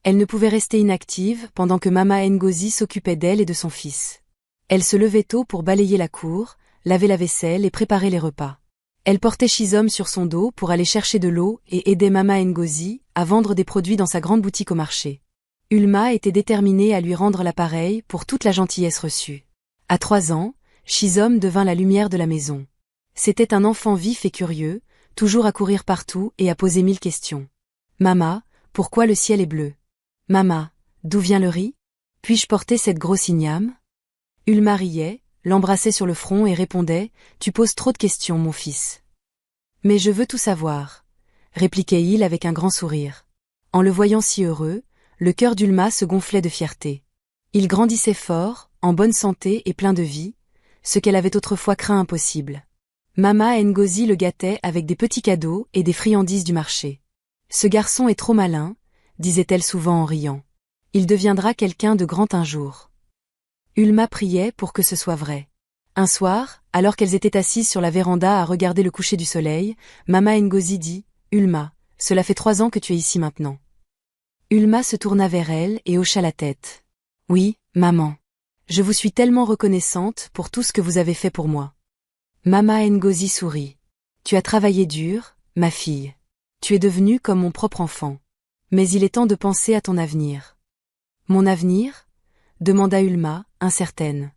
Elle ne pouvait rester inactive pendant que Mama Ngozi s'occupait d'elle et de son fils. Elle se levait tôt pour balayer la cour, laver la vaisselle et préparer les repas. Elle portait Shizom sur son dos pour aller chercher de l'eau et aidait Mama Ngozi à vendre des produits dans sa grande boutique au marché. Ulma était déterminée à lui rendre l'appareil pour toute la gentillesse reçue. À 3 ans, Shizom devint la lumière de la maison. C'était un enfant vif et curieux, toujours à courir partout et à poser 1000 questions. Mama, pourquoi le ciel est bleu? Mama, d'où vient le riz? Puis-je porter cette grosse igname? Ulma riait, l'embrassait sur le front et répondait, tu poses trop de questions, mon fils. Mais je veux tout savoir, répliquait-il avec un grand sourire. En le voyant si heureux, le cœur d'Ulma se gonflait de fierté. Il grandissait fort, en bonne santé et plein de vie, ce qu'elle avait autrefois craint impossible. Mama Ngozi le gâtait avec des petits cadeaux et des friandises du marché. Ce garçon est trop malin, disait-elle souvent en riant. Il deviendra quelqu'un de grand un jour. Ulma priait pour que ce soit vrai. Un soir, alors qu'elles étaient assises sur la véranda à regarder le coucher du soleil, Mama Ngozi dit, Ulma, cela fait 3 ans que tu es ici maintenant. Ulma se tourna vers elle et hocha la tête. Oui, maman. Je vous suis tellement reconnaissante pour tout ce que vous avez fait pour moi. Mama Ngozi sourit. Tu as travaillé dur, ma fille. Tu es devenue comme mon propre enfant. Mais il est temps de penser à ton avenir. Mon avenir? Demanda Ulma, incertaine.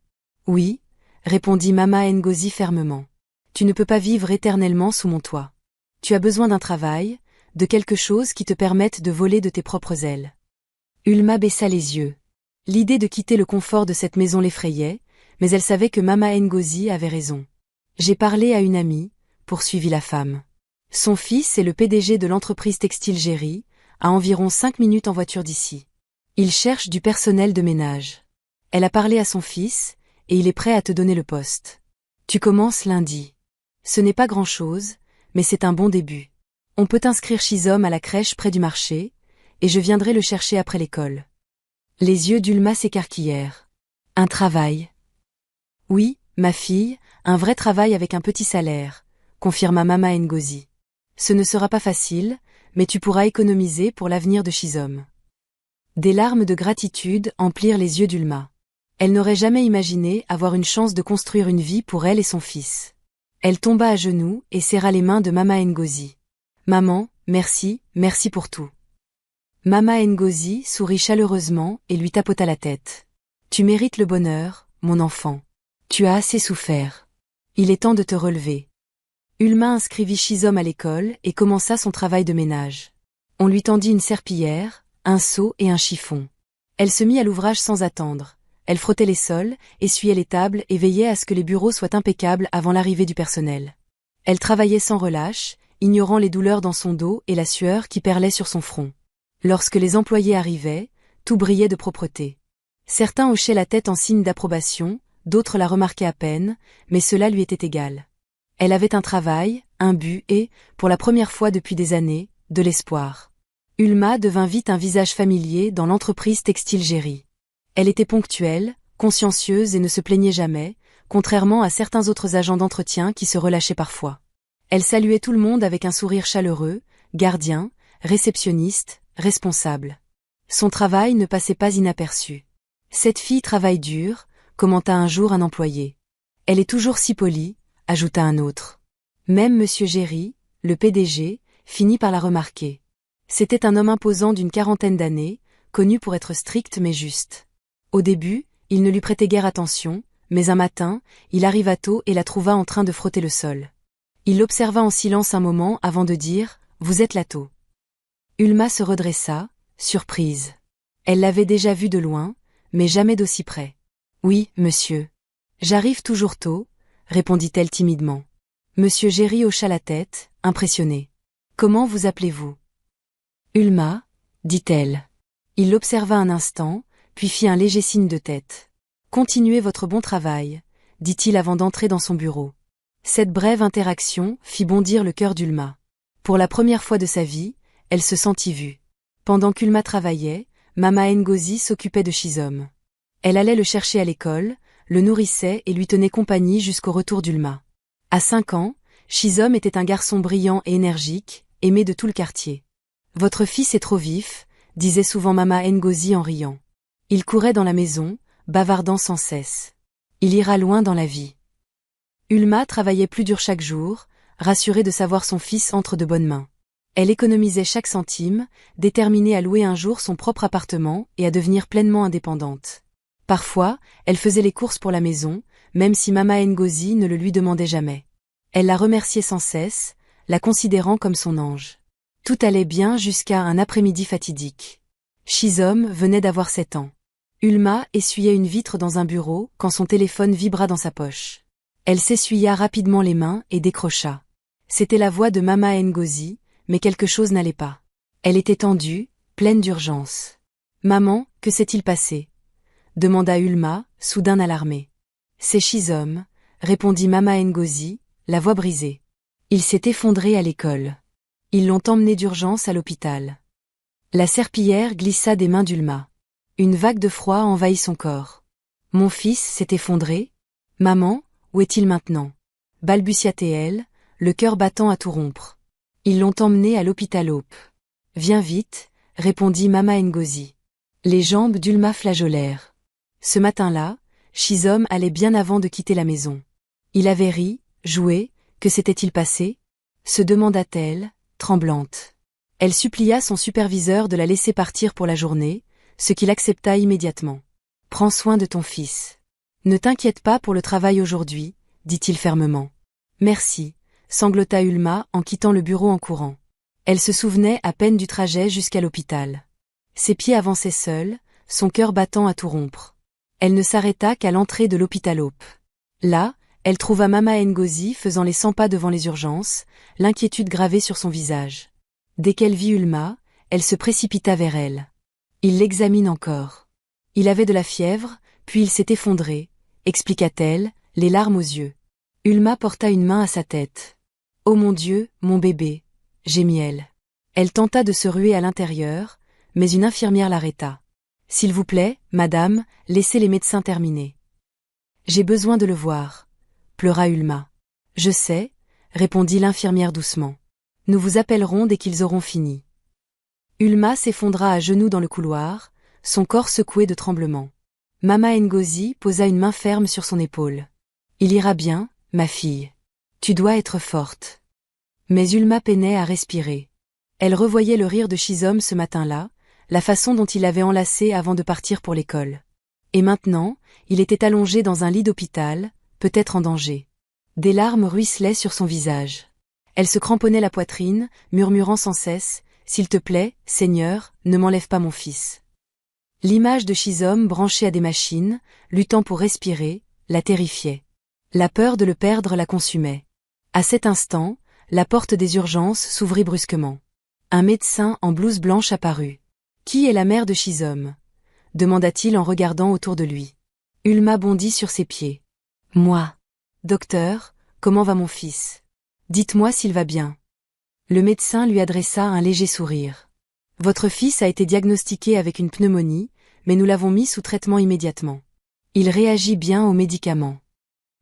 Oui, répondit Mama Ngozi fermement. Tu ne peux pas vivre éternellement sous mon toit. Tu as besoin d'un travail, de quelque chose qui te permette de voler de tes propres ailes. Ulma baissa les yeux. L'idée de quitter le confort de cette maison l'effrayait, mais elle savait que Mama Ngozi avait raison. J'ai parlé à une amie, poursuivit la femme. Son fils est le PDG de l'entreprise textile Géry, à environ 5 minutes en voiture d'ici. Il cherche du personnel de ménage. Elle a parlé à son fils, et il est prêt à te donner le poste. Tu commences lundi. Ce n'est pas grand-chose, mais c'est un bon début. On peut inscrire Shizom à la crèche près du marché, et je viendrai le chercher après l'école. Les yeux d'Ulma s'écarquillèrent. Un travail. Oui, ma fille, un vrai travail avec un petit salaire, confirma Mama Ngozi. Ce ne sera pas facile, mais tu pourras économiser pour l'avenir de Shizom. Des larmes de gratitude emplirent les yeux d'Ulma. Elle n'aurait jamais imaginé avoir une chance de construire une vie pour elle et son fils. Elle tomba à genoux et serra les mains de Mama Ngozi. Maman, merci, merci pour tout. Mama Ngozi sourit chaleureusement et lui tapota la tête. Tu mérites le bonheur, mon enfant. Tu as assez souffert. Il est temps de te relever. Ulma inscrivit Shizom à l'école et commença son travail de ménage. On lui tendit une serpillière, un seau et un chiffon. Elle se mit à l'ouvrage sans attendre. Elle frottait les sols, essuyait les tables et veillait à ce que les bureaux soient impeccables avant l'arrivée du personnel. Elle travaillait sans relâche, ignorant les douleurs dans son dos et la sueur qui perlait sur son front. Lorsque les employés arrivaient, tout brillait de propreté. Certains hochaient la tête en signe d'approbation, d'autres la remarquaient à peine, mais cela lui était égal. Elle avait un travail, un but et, pour la première fois depuis des années, de l'espoir. Ulma devint vite un visage familier dans l'entreprise textile Géry. Elle était ponctuelle, consciencieuse et ne se plaignait jamais, contrairement à certains autres agents d'entretien qui se relâchaient parfois. Elle saluait tout le monde avec un sourire chaleureux, gardien, réceptionniste, responsable. Son travail ne passait pas inaperçu. Cette fille travaille dur, commenta un jour un employé. Elle est toujours si polie, ajouta un autre. Même Monsieur Géry, le PDG, finit par la remarquer. C'était un homme imposant d'une 40aine d'années, connu pour être strict mais juste. Au début, il ne lui prêtait guère attention, mais un matin, il arriva tôt et la trouva en train de frotter le sol. Il l'observa en silence un moment avant de dire « Vous êtes là tôt ». Ulma se redressa, surprise. Elle l'avait déjà vu de loin, mais jamais d'aussi près. « Oui, monsieur. J'arrive toujours tôt », répondit-elle timidement. Monsieur Géry hocha la tête, impressionné. « Comment vous appelez-vous » Ulma, dit-elle. Il l'observa un instant, puis fit un léger signe de tête. « Continuez votre bon travail », dit-il avant d'entrer dans son bureau. Cette brève interaction fit bondir le cœur d'Ulma. Pour la première fois de sa vie, elle se sentit vue. Pendant qu'Ulma travaillait, Mama Ngozi s'occupait de Shizom. Elle allait le chercher à l'école, le nourrissait et lui tenait compagnie jusqu'au retour d'Ulma. À 5 ans, Shizom était un garçon brillant et énergique, aimé de tout le quartier. « Votre fils est trop vif », disait souvent Mama Ngozi en riant. Il courait dans la maison, bavardant sans cesse. Il ira loin dans la vie. Ulma travaillait plus dur chaque jour, rassurée de savoir son fils entre de bonnes mains. Elle économisait chaque centime, déterminée à louer un jour son propre appartement et à devenir pleinement indépendante. Parfois, elle faisait les courses pour la maison, même si Mama Ngozi ne le lui demandait jamais. Elle la remerciait sans cesse, la considérant comme son ange. Tout allait bien jusqu'à un après-midi fatidique. Shizom venait d'avoir 7 ans. Ulma essuyait une vitre dans un bureau quand son téléphone vibra dans sa poche. Elle s'essuya rapidement les mains et décrocha. C'était la voix de Mama Ngozi, mais quelque chose n'allait pas. Elle était tendue, pleine d'urgence. « Maman, que s'est-il passé ?» demanda Ulma, soudain alarmée. « C'est Shizom » répondit Mama Ngozi, la voix brisée. Il s'est effondré à l'école. Ils l'ont emmené d'urgence à l'hôpital. La serpillière glissa des mains d'Ulma. Une vague de froid envahit son corps. « Mon fils s'est effondré ? Maman, où est-il maintenant ?» balbutia-t-elle, le cœur battant à tout rompre. Ils l'ont emmené à l'hôpital Hope. « Viens vite, répondit Mama Ngozi. Les jambes d'Ulma flageolèrent. Ce matin-là, Shizom allait bien avant de quitter la maison. Il avait ri, joué, que s'était-il passé ? Se demanda-t-elle, tremblante. Elle supplia son superviseur de la laisser partir pour la journée, ce qu'il accepta immédiatement. « Prends soin de ton fils. Ne t'inquiète pas pour le travail aujourd'hui, dit-il fermement. « Merci, sanglota Ulma en quittant le bureau en courant. Elle se souvenait à peine du trajet jusqu'à l'hôpital. Ses pieds avançaient seuls, son cœur battant à tout rompre. Elle ne s'arrêta qu'à l'entrée de l'hôpital Hope. Là, elle trouva Mama Ngozi faisant les 100 pas devant les urgences, l'inquiétude gravée sur son visage. Dès qu'elle vit Ulma, elle se précipita vers elle. Il l'examine encore. Il avait de la fièvre, puis il s'est effondré, expliqua-t-elle, les larmes aux yeux. Ulma porta une main à sa tête. « Oh mon Dieu, mon bébé !» gémit-elle. Elle tenta de se ruer à l'intérieur, mais une infirmière l'arrêta. « S'il vous plaît, madame, laissez les médecins terminer. »« J'ai besoin de le voir. » pleura Ulma. « Je sais, » répondit l'infirmière doucement. « Nous vous appellerons dès qu'ils auront fini. » Ulma s'effondra à genoux dans le couloir, son corps secoué de tremblements. Mama Ngozi posa une main ferme sur son épaule. « Il ira bien, ma fille. Tu dois être forte. » Mais Ulma peinait à respirer. Elle revoyait le rire de Shizom ce matin-là, la façon dont il l'avait enlacée avant de partir pour l'école. Et maintenant, il était allongé dans un lit d'hôpital, peut-être en danger. Des larmes ruisselaient sur son visage. Elle se cramponnait la poitrine, murmurant sans cesse, « S'il te plaît, Seigneur, ne m'enlève pas mon fils. » L'image de Shizom branché à des machines, luttant pour respirer, la terrifiait. La peur de le perdre la consumait. À cet instant, la porte des urgences s'ouvrit brusquement. Un médecin en blouse blanche apparut. « Qui est la mère de Shizom ?» demanda-t-il en regardant autour de lui. Ulma bondit sur ses pieds. « Moi. Docteur, comment va mon fils ? Dites-moi s'il va bien. » Le médecin lui adressa un léger sourire. « Votre fils a été diagnostiqué avec une pneumonie, mais nous l'avons mis sous traitement immédiatement. Il réagit bien aux médicaments. »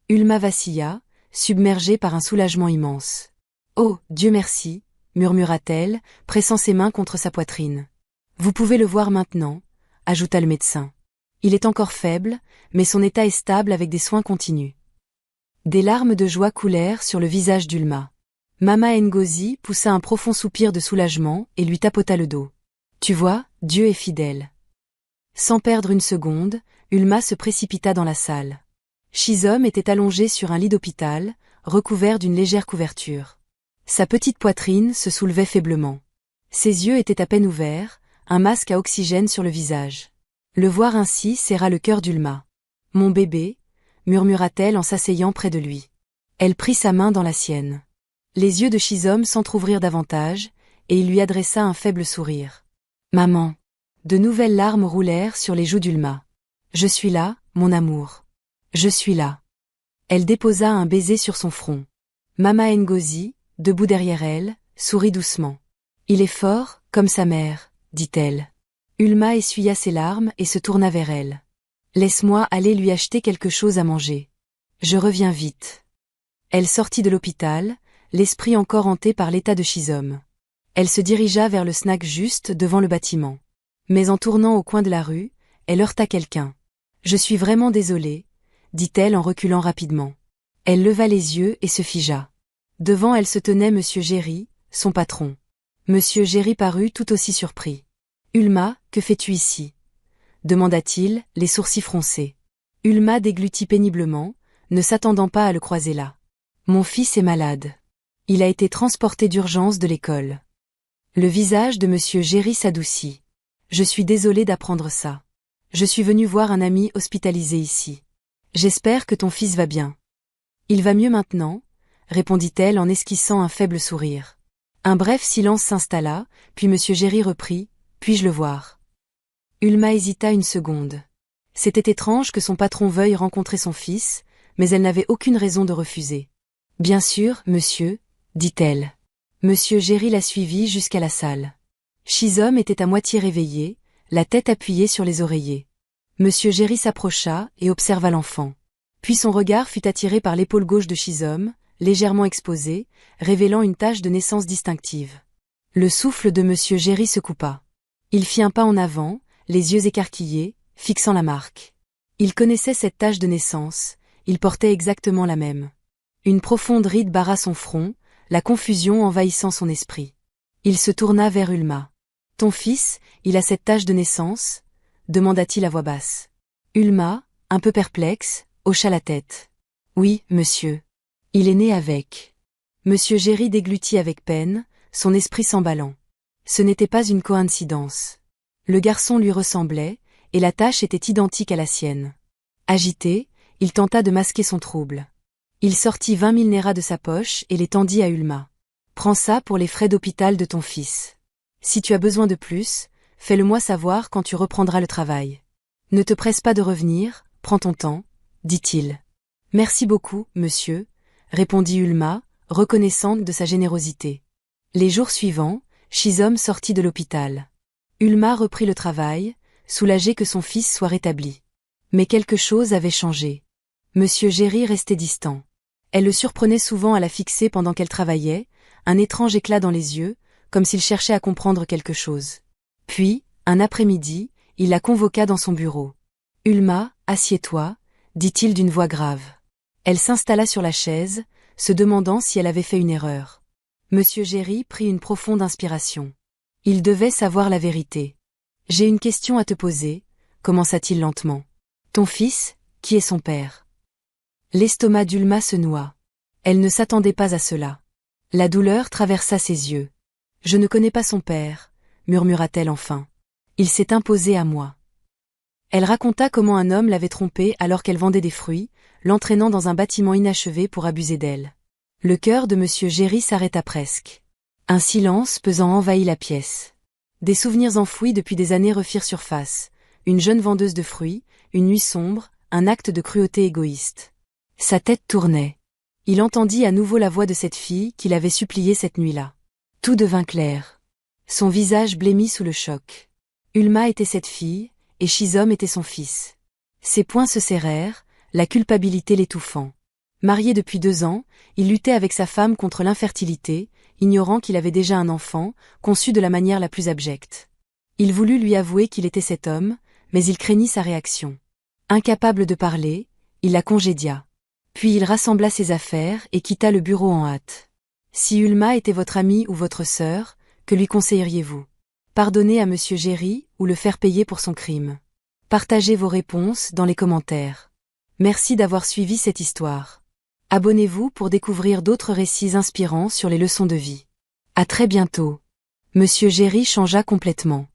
Ulma vacilla, submergée par un soulagement immense. « Oh, Dieu merci !» murmura-t-elle, pressant ses mains contre sa poitrine. « Vous pouvez le voir maintenant », ajouta le médecin. « Il est encore faible, mais son état est stable avec des soins continus. » Des larmes de joie coulèrent sur le visage d'Ulma. Mama Ngozi poussa un profond soupir de soulagement et lui tapota le dos. « Tu vois, Dieu est fidèle. » Sans perdre une seconde, Ulma se précipita dans la salle. Shizom était allongé sur un lit d'hôpital, recouvert d'une légère couverture. Sa petite poitrine se soulevait faiblement. Ses yeux étaient à peine ouverts, un masque à oxygène sur le visage. Le voir ainsi serra le cœur d'Ulma. « Mon bébé » murmura-t-elle en s'asseyant près de lui. Elle prit sa main dans la sienne. Les yeux de Shizom s'entr'ouvrirent davantage, et il lui adressa un faible sourire. « Maman !» De nouvelles larmes roulèrent sur les joues d'Ulma. « Je suis là, mon amour. Je suis là. » Elle déposa un baiser sur son front. Mama Ngozi, debout derrière elle, sourit doucement. « Il est fort, comme sa mère, » dit-elle. Ulma essuya ses larmes et se tourna vers elle. « Laisse-moi aller lui acheter quelque chose à manger. Je reviens vite. » Elle sortit de l'hôpital, l'esprit encore hanté par l'état de Shizom. Elle se dirigea vers le snack juste devant le bâtiment. Mais en tournant au coin de la rue, elle heurta quelqu'un. « Je suis vraiment désolée » dit-elle en reculant rapidement. Elle leva les yeux et se figea. Devant elle se tenait Monsieur Géry, son patron. Monsieur Géry parut tout aussi surpris. « Ulma, que fais-tu ici ?» demanda-t-il, les sourcils froncés. Ulma déglutit péniblement, ne s'attendant pas à le croiser là. Mon fils est malade. Il a été transporté d'urgence de l'école. Le visage de monsieur Géry s'adoucit. Je suis désolée d'apprendre ça. Je suis venue voir un ami hospitalisé ici. J'espère que ton fils va bien. Il va mieux maintenant, répondit-elle en esquissant un faible sourire. Un bref silence s'installa, puis monsieur Géry reprit, puis-je le voir? Ulma hésita une seconde. C'était étrange que son patron veuille rencontrer son fils, mais elle n'avait aucune raison de refuser. Bien sûr, monsieur, dit-elle. Monsieur Géry la suivit jusqu'à la salle. Chisholm était à moitié réveillé, la tête appuyée sur les oreillers. Monsieur Géry s'approcha et observa l'enfant. Puis son regard fut attiré par l'épaule gauche de Chisholm, légèrement exposée, révélant une tache de naissance distinctive. Le souffle de monsieur Géry se coupa. Il fit un pas en avant, les yeux écarquillés, fixant la marque. Il connaissait cette tache de naissance, il portait exactement la même. Une profonde ride barra son front, la confusion envahissant son esprit. Il se tourna vers Ulma. « Ton fils, il a cette tache de naissance ?» demanda-t-il à voix basse. Ulma, un peu perplexe, hocha la tête. « Oui, monsieur. Il est né avec. » Monsieur Géry déglutit avec peine, son esprit s'emballant. Ce n'était pas une coïncidence. Le garçon lui ressemblait, et la tache était identique à la sienne. Agité, il tenta de masquer son trouble. Il sortit 20 000 néras de sa poche et les tendit à Ulma. « Prends ça pour les frais d'hôpital de ton fils. Si tu as besoin de plus, fais-le-moi savoir quand tu reprendras le travail. Ne te presse pas de revenir, prends ton temps, dit-il. « Merci beaucoup, monsieur, » répondit Ulma, reconnaissante de sa générosité. Les jours suivants, Chisholm sortit de l'hôpital. Ulma reprit le travail, soulagée que son fils soit rétabli. Mais quelque chose avait changé. Monsieur Géry restait distant. Elle le surprenait souvent à la fixer pendant qu'elle travaillait, un étrange éclat dans les yeux, comme s'il cherchait à comprendre quelque chose. Puis, un après-midi, il la convoqua dans son bureau. « Ulma, assieds-toi » dit-il d'une voix grave. Elle s'installa sur la chaise, se demandant si elle avait fait une erreur. Monsieur Géry prit une profonde inspiration. Il devait savoir la vérité. « J'ai une question à te poser » commença-t-il lentement. « Ton fils, qui est son père ?» L'estomac d'Ulma se noua. Elle ne s'attendait pas à cela. La douleur traversa ses yeux. « Je ne connais pas son père » murmura-t-elle enfin. « Il s'est imposé à moi. » Elle raconta comment un homme l'avait trompée alors qu'elle vendait des fruits, l'entraînant dans un bâtiment inachevé pour abuser d'elle. Le cœur de monsieur Géry s'arrêta presque. Un silence pesant envahit la pièce. Des souvenirs enfouis depuis des années refirent surface. Une jeune vendeuse de fruits, une nuit sombre, un acte de cruauté égoïste. Sa tête tournait. Il entendit à nouveau la voix de cette fille qu'il avait suppliée cette nuit-là. Tout devint clair. Son visage blêmit sous le choc. Ulma était cette fille, et Chisholm était son fils. Ses poings se serrèrent, la culpabilité l'étouffant. Marié depuis 2 ans, il luttait avec sa femme contre l'infertilité, ignorant qu'il avait déjà un enfant, conçu de la manière la plus abjecte. Il voulut lui avouer qu'il était cet homme, mais il craignit sa réaction. Incapable de parler, il la congédia. Puis il rassembla ses affaires et quitta le bureau en hâte. Si Ulma était votre amie ou votre sœur, que lui conseilleriez-vous? Pardonner à monsieur Géry ou le faire payer pour son crime? Partagez vos réponses dans les commentaires. Merci d'avoir suivi cette histoire. Abonnez-vous pour découvrir d'autres récits inspirants sur les leçons de vie. À très bientôt. Monsieur Géry changea complètement.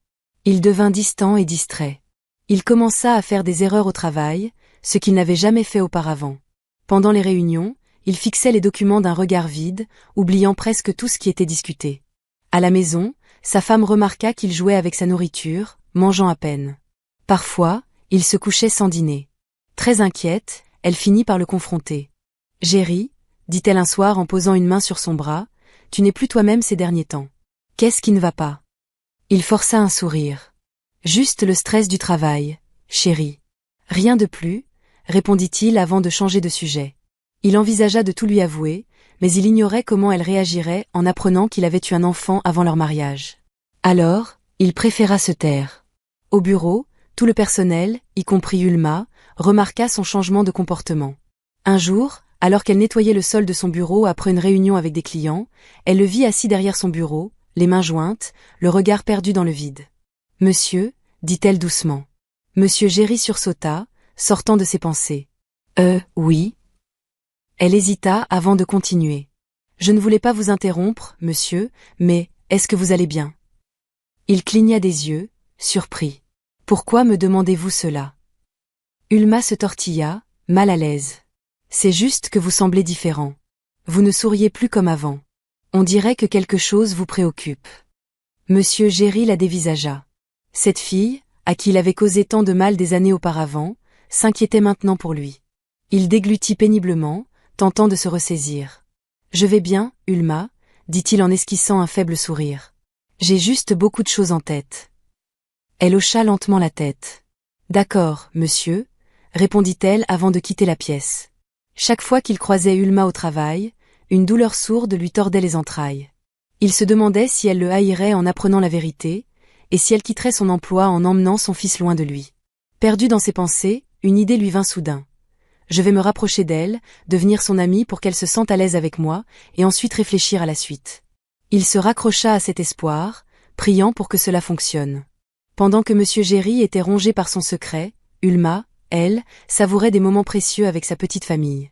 Il devint distant et distrait. Il commença à faire des erreurs au travail, ce qu'il n'avait jamais fait auparavant. Pendant les réunions, il fixait les documents d'un regard vide, oubliant presque tout ce qui était discuté. À la maison, sa femme remarqua qu'il jouait avec sa nourriture, mangeant à peine. Parfois, il se couchait sans dîner. Très inquiète, elle finit par le confronter. « Géry, » dit-elle un soir en posant une main sur son bras, « tu n'es plus toi-même ces derniers temps. Qu'est-ce qui ne va pas ?» Il força un sourire. « Juste le stress du travail, chérie. »« Rien de plus » répondit-il avant de changer de sujet. Il envisagea de tout lui avouer, mais il ignorait comment elle réagirait en apprenant qu'il avait eu un enfant avant leur mariage. Alors, il préféra se taire. Au bureau, tout le personnel, y compris Ulma, remarqua son changement de comportement. Un jour, alors qu'elle nettoyait le sol de son bureau après une réunion avec des clients, elle le vit assis derrière son bureau, les mains jointes, le regard perdu dans le vide. « Monsieur » dit-elle doucement. « Monsieur Géry sursauta, sortant de ses pensées. Oui. Elle hésita avant de continuer. Je ne voulais pas vous interrompre, monsieur, mais, est-ce que vous allez bien? Il cligna des yeux, surpris. Pourquoi me demandez-vous cela? Ulma se tortilla, mal à l'aise. C'est juste que vous semblez différent. Vous ne souriez plus comme avant. On dirait que quelque chose vous préoccupe. Monsieur Géry la dévisagea. Cette fille, à qui il avait causé tant de mal des années auparavant, s'inquiétait maintenant pour lui. Il déglutit péniblement, tentant de se ressaisir. Je vais bien, Ulma, dit-il en esquissant un faible sourire. J'ai juste beaucoup de choses en tête. Elle hocha lentement la tête. D'accord, monsieur, répondit-elle avant de quitter la pièce. Chaque fois qu'il croisait Ulma au travail, une douleur sourde lui tordait les entrailles. Il se demandait si elle le haïrait en apprenant la vérité, et si elle quitterait son emploi en emmenant son fils loin de lui. Perdu dans ses pensées, une idée lui vint soudain. Je vais me rapprocher d'elle, devenir son amie pour qu'elle se sente à l'aise avec moi, et ensuite réfléchir à la suite. Il se raccrocha à cet espoir, priant pour que cela fonctionne. Pendant que monsieur Géry était rongé par son secret, Ulma, elle, savourait des moments précieux avec sa petite famille.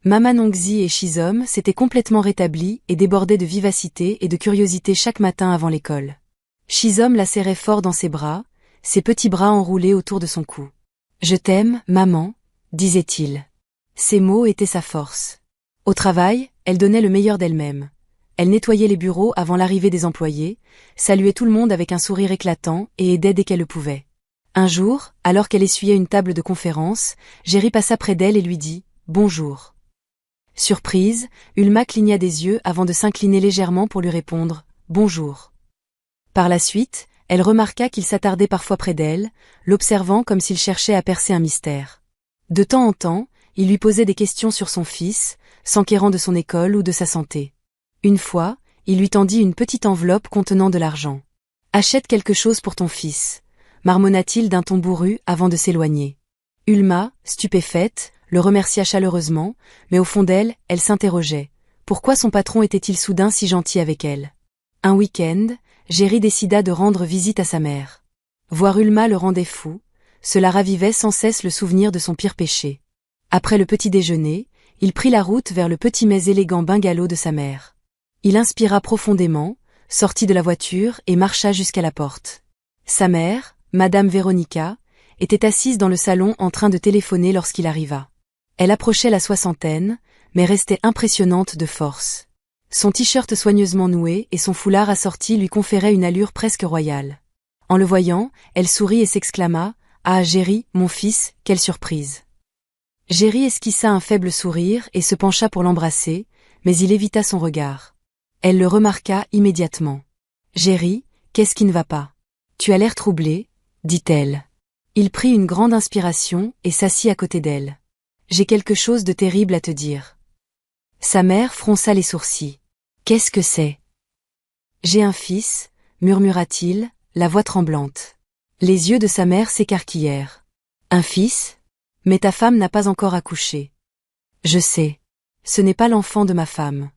Maman Nongzi et Shizom s'étaient complètement rétablis et débordaient de vivacité et de curiosité chaque matin avant l'école. Shizom la serrait fort dans ses bras, ses petits bras enroulés autour de son cou. « Je t'aime, maman », disait-il. Ces mots étaient sa force. Au travail, elle donnait le meilleur d'elle-même. Elle nettoyait les bureaux avant l'arrivée des employés, saluait tout le monde avec un sourire éclatant et aidait dès qu'elle le pouvait. Un jour, alors qu'elle essuyait une table de conférence, Géry passa près d'elle et lui dit « Bonjour ». Surprise, Ulma cligna des yeux avant de s'incliner légèrement pour lui répondre « Bonjour ». Par la suite, elle remarqua qu'il s'attardait parfois près d'elle, l'observant comme s'il cherchait à percer un mystère. De temps en temps, il lui posait des questions sur son fils, s'enquérant de son école ou de sa santé. Une fois, il lui tendit une petite enveloppe contenant de l'argent. « Achète quelque chose pour ton fils », marmonna-t-il d'un ton bourru avant de s'éloigner. Ulma, stupéfaite, le remercia chaleureusement, mais au fond d'elle, elle s'interrogeait. Pourquoi son patron était-il soudain si gentil avec elle? Un week-end, Géry décida de rendre visite à sa mère. Voir Ulma le rendait fou, cela ravivait sans cesse le souvenir de son pire péché. Après le petit déjeuner, il prit la route vers le petit mais élégant bungalow de sa mère. Il inspira profondément, sortit de la voiture et marcha jusqu'à la porte. Sa mère, Madame Véronica, était assise dans le salon en train de téléphoner lorsqu'il arriva. Elle approchait la soixantaine, mais restait impressionnante de force. Son t-shirt soigneusement noué et son foulard assorti lui conféraient une allure presque royale. En le voyant, elle sourit et s'exclama « Ah, Géry, mon fils, quelle surprise !» Géry esquissa un faible sourire et se pencha pour l'embrasser, mais il évita son regard. Elle le remarqua immédiatement. « Géry, qu'est-ce qui ne va pas? Tu as l'air troublé, » dit-elle. Il prit une grande inspiration et s'assit à côté d'elle. « J'ai quelque chose de terrible à te dire. » Sa mère fronça les sourcils. « Qu'est-ce que c'est? » « J'ai un fils, » murmura-t-il, la voix tremblante. Les yeux de sa mère s'écarquillèrent. « Un fils? Mais ta femme n'a pas encore accouché. »« Je sais. Ce n'est pas l'enfant de ma femme.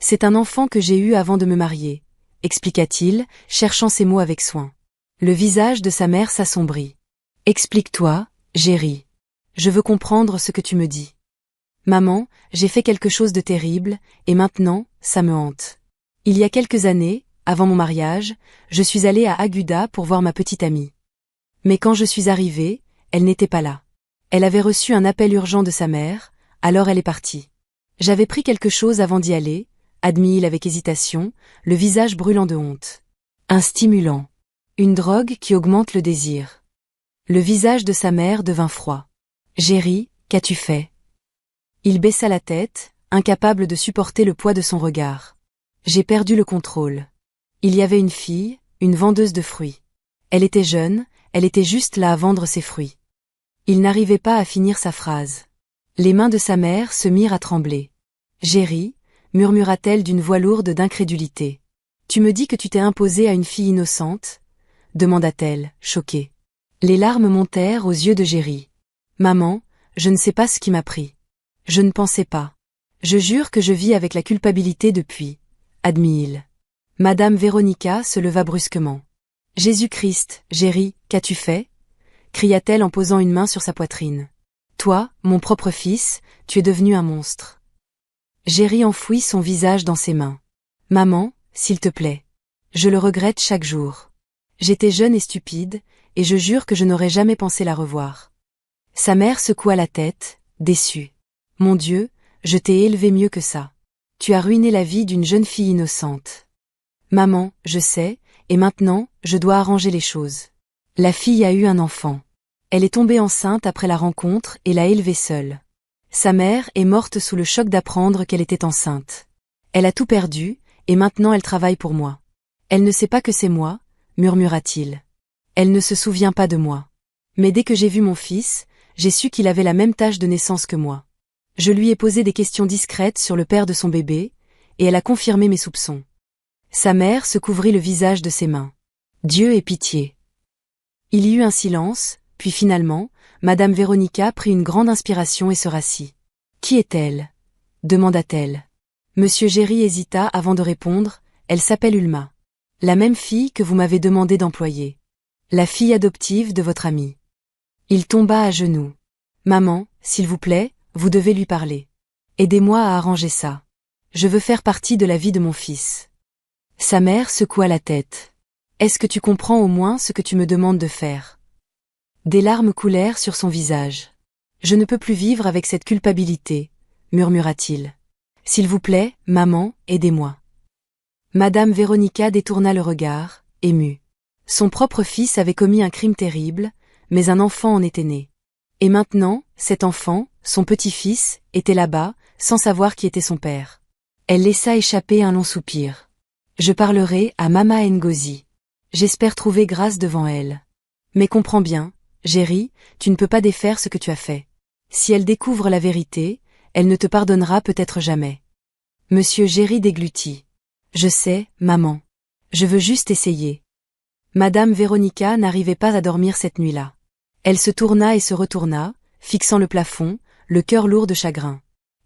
C'est un enfant que j'ai eu avant de me marier, » expliqua-t-il, cherchant ses mots avec soin. Le visage de sa mère s'assombrit. « Explique-toi, Géry. Je veux comprendre ce que tu me dis. »« Maman, j'ai fait quelque chose de terrible, et maintenant, ça me hante. Il y a quelques années, avant mon mariage, je suis allée à Aguda pour voir ma petite amie. Mais quand je suis arrivée, elle n'était pas là. Elle avait reçu un appel urgent de sa mère, alors elle est partie. J'avais pris quelque chose avant d'y aller, » admit-il avec hésitation, le visage brûlant de honte. « Un stimulant. Une drogue qui augmente le désir. » Le visage de sa mère devint froid. « Géry, qu'as-tu fait? » Il baissa la tête, incapable de supporter le poids de son regard. « J'ai perdu le contrôle. Il y avait une fille, une vendeuse de fruits. Elle était jeune, elle était juste là à vendre ses fruits. » Il n'arrivait pas à finir sa phrase. Les mains de sa mère se mirent à trembler. « Géry, » murmura-t-elle d'une voix lourde d'incrédulité. « Tu me dis que tu t'es imposé à une fille innocente ?» demanda-t-elle, choquée. Les larmes montèrent aux yeux de Géry. « Maman, je ne sais pas ce qui m'a pris. Je ne pensais pas. Je jure que je vis avec la culpabilité depuis, » admit-il. Madame Véronica se leva brusquement. « Jésus-Christ, Géry, qu'as-tu fait? cria-t-elle en posant une main sur sa poitrine. Toi, mon propre fils, tu es devenu un monstre. Géry enfouit son visage dans ses mains. Maman, s'il te plaît. Je le regrette chaque jour. J'étais jeune et stupide, et je jure que je n'aurais jamais pensé la revoir. Sa mère secoua la tête, déçue. Mon Dieu, je t'ai élevé mieux que ça. Tu as ruiné la vie d'une jeune fille innocente. Maman, je sais, et maintenant, je dois arranger les choses. La fille a eu un enfant. Elle est tombée enceinte après la rencontre et l'a élevée seule. Sa mère est morte sous le choc d'apprendre qu'elle était enceinte. Elle a tout perdu, et maintenant elle travaille pour moi. Elle ne sait pas que c'est moi, murmura-t-il. Elle ne se souvient pas de moi. Mais dès que j'ai vu mon fils, j'ai su qu'il avait la même tâche de naissance que moi. Je lui ai posé des questions discrètes sur le père de son bébé, et elle a confirmé mes soupçons. Sa mère se couvrit le visage de ses mains. Dieu ait pitié. Il y eut un silence, puis finalement, Madame Véronica prit une grande inspiration et se rassit. Qui est-elle? Demanda-t-elle. Monsieur Géry hésita avant de répondre, elle s'appelle Ulma. La même fille que vous m'avez demandé d'employer. La fille adoptive de votre amie. Il tomba à genoux. Maman, s'il vous plaît, vous devez lui parler. Aidez-moi à arranger ça. Je veux faire partie de la vie de mon fils. Sa mère secoua la tête. Est-ce que tu comprends au moins ce que tu me demandes de faire? Des larmes coulèrent sur son visage. Je ne peux plus vivre avec cette culpabilité, murmura-t-il. S'il vous plaît, maman, aidez-moi. Madame Véronica détourna le regard, émue. Son propre fils avait commis un crime terrible, mais un enfant en était né. Et maintenant, cet enfant, son petit-fils, était là-bas, sans savoir qui était son père. Elle laissa échapper un long soupir. Je parlerai à Mama Ngozi. J'espère trouver grâce devant elle. Mais comprends bien, Géry, tu ne peux pas défaire ce que tu as fait. Si elle découvre la vérité, elle ne te pardonnera peut-être jamais. Monsieur Géry déglutit. Je sais, maman. Je veux juste essayer. Madame Véronica n'arrivait pas à dormir cette nuit-là. Elle se tourna et se retourna, fixant le plafond, le cœur lourd de chagrin.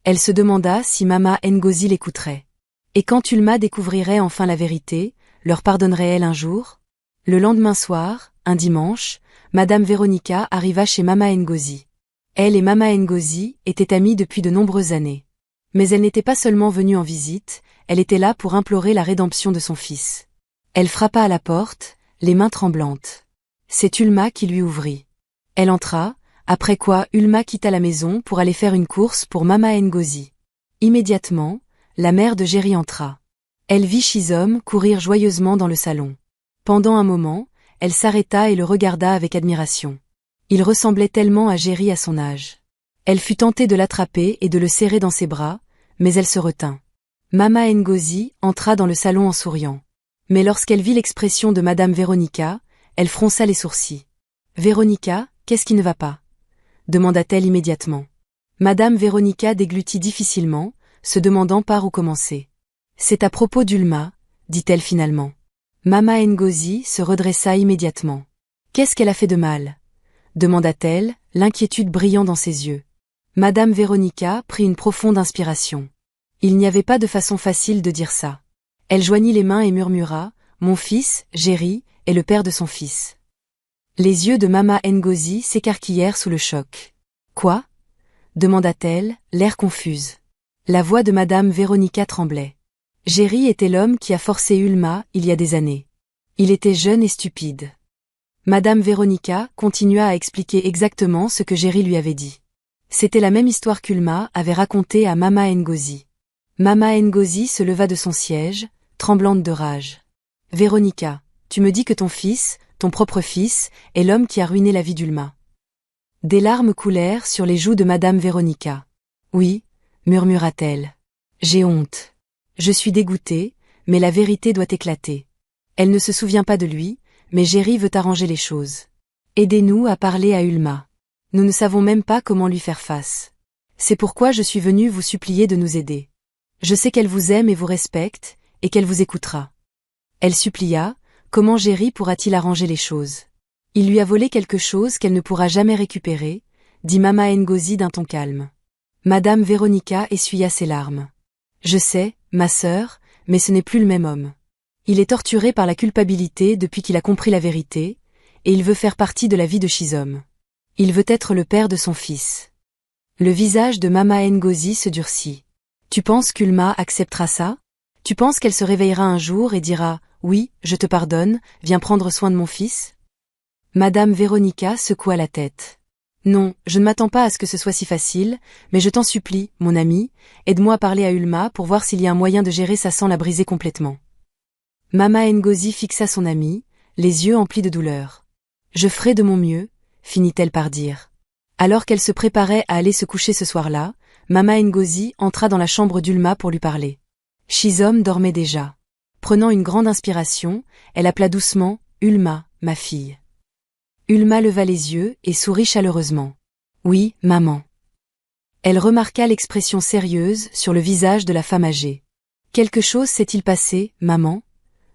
Elle se demanda si Mama Ngozi l'écouterait. Et quand Ulma découvrirait enfin la vérité, leur pardonnerait-elle un jour? Le lendemain soir, un dimanche, Madame Véronica arriva chez Mama Ngozi. Elle et Mama Ngozi étaient amies depuis de nombreuses années. Mais elle n'était pas seulement venue en visite, elle était là pour implorer la rédemption de son fils. Elle frappa à la porte, les mains tremblantes. C'est Ulma qui lui ouvrit. Elle entra, après quoi Ulma quitta la maison pour aller faire une course pour Mama Ngozi. Immédiatement, la mère de Géry entra. Elle vit Shizom courir joyeusement dans le salon. Pendant un moment, elle s'arrêta et le regarda avec admiration. Il ressemblait tellement à Géry à son âge. Elle fut tentée de l'attraper et de le serrer dans ses bras, mais elle se retint. Mama Ngozi entra dans le salon en souriant. Mais lorsqu'elle vit l'expression de Madame Véronica, elle fronça les sourcils. « Véronica, qu'est-ce qui ne va pas ?» demanda-t-elle immédiatement. Madame Véronica déglutit difficilement, se demandant par où commencer. « C'est à propos d'Ulma, » dit-elle finalement. Mama Ngozi se redressa immédiatement. « Qu'est-ce qu'elle a fait de mal ?» demanda-t-elle, l'inquiétude brillant dans ses yeux. Madame Véronica prit une profonde inspiration. Il n'y avait pas de façon facile de dire ça. Elle joignit les mains et murmura, « Mon fils, Géry, est le père de son fils. » Les yeux de Mama Ngozi s'écarquillèrent sous le choc. « Quoi ?» demanda-t-elle, l'air confuse. La voix de Madame Véronica tremblait. Géry était l'homme qui a forcé Ulma il y a des années. Il était jeune et stupide. Madame Véronica continua à expliquer exactement ce que Géry lui avait dit. C'était la même histoire qu'Ulma avait racontée à Mama Ngozi. Mama Ngozi se leva de son siège, tremblante de rage. « Véronica, tu me dis que ton fils, ton propre fils, est l'homme qui a ruiné la vie d'Ulma. » Des larmes coulèrent sur les joues de Madame Véronica. « Oui, » murmura-t-elle. « J'ai honte. Je suis dégoûtée, mais la vérité doit éclater. Elle ne se souvient pas de lui, mais Géry veut arranger les choses. Aidez-nous à parler à Ulma. Nous ne savons même pas comment lui faire face. C'est pourquoi je suis venue vous supplier de nous aider. Je sais qu'elle vous aime et vous respecte, et qu'elle vous écoutera. » Elle supplia, comment Géry pourra-t-il arranger les choses? Il lui a volé quelque chose qu'elle ne pourra jamais récupérer, dit Mama Ngozi d'un ton calme. Madame Véronica essuya ses larmes. Je sais, ma sœur, mais ce n'est plus le même homme. Il est torturé par la culpabilité depuis qu'il a compris la vérité, et il veut faire partie de la vie de Shizom. Il veut être le père de son fils. Le visage de Mama Ngozi se durcit. Tu penses qu'Ulma acceptera ça? Tu penses qu'elle se réveillera un jour et dira « Oui, je te pardonne, viens prendre soin de mon fils ?» Madame Véronica secoua la tête. Non, je ne m'attends pas à ce que ce soit si facile, mais je t'en supplie, mon ami, aide-moi à parler à Ulma pour voir s'il y a un moyen de gérer ça sans la briser complètement. Mama Ngozi fixa son amie, les yeux emplis de douleur. Je ferai de mon mieux, finit-elle par dire. Alors qu'elle se préparait à aller se coucher ce soir-là, Mama Ngozi entra dans la chambre d'Ulma pour lui parler. Shizom dormait déjà. Prenant une grande inspiration, elle appela doucement « Ulma, ma fille ». Ulma leva les yeux et sourit chaleureusement. « Oui, maman. » Elle remarqua l'expression sérieuse sur le visage de la femme âgée. « Quelque chose s'est-il passé, maman ?»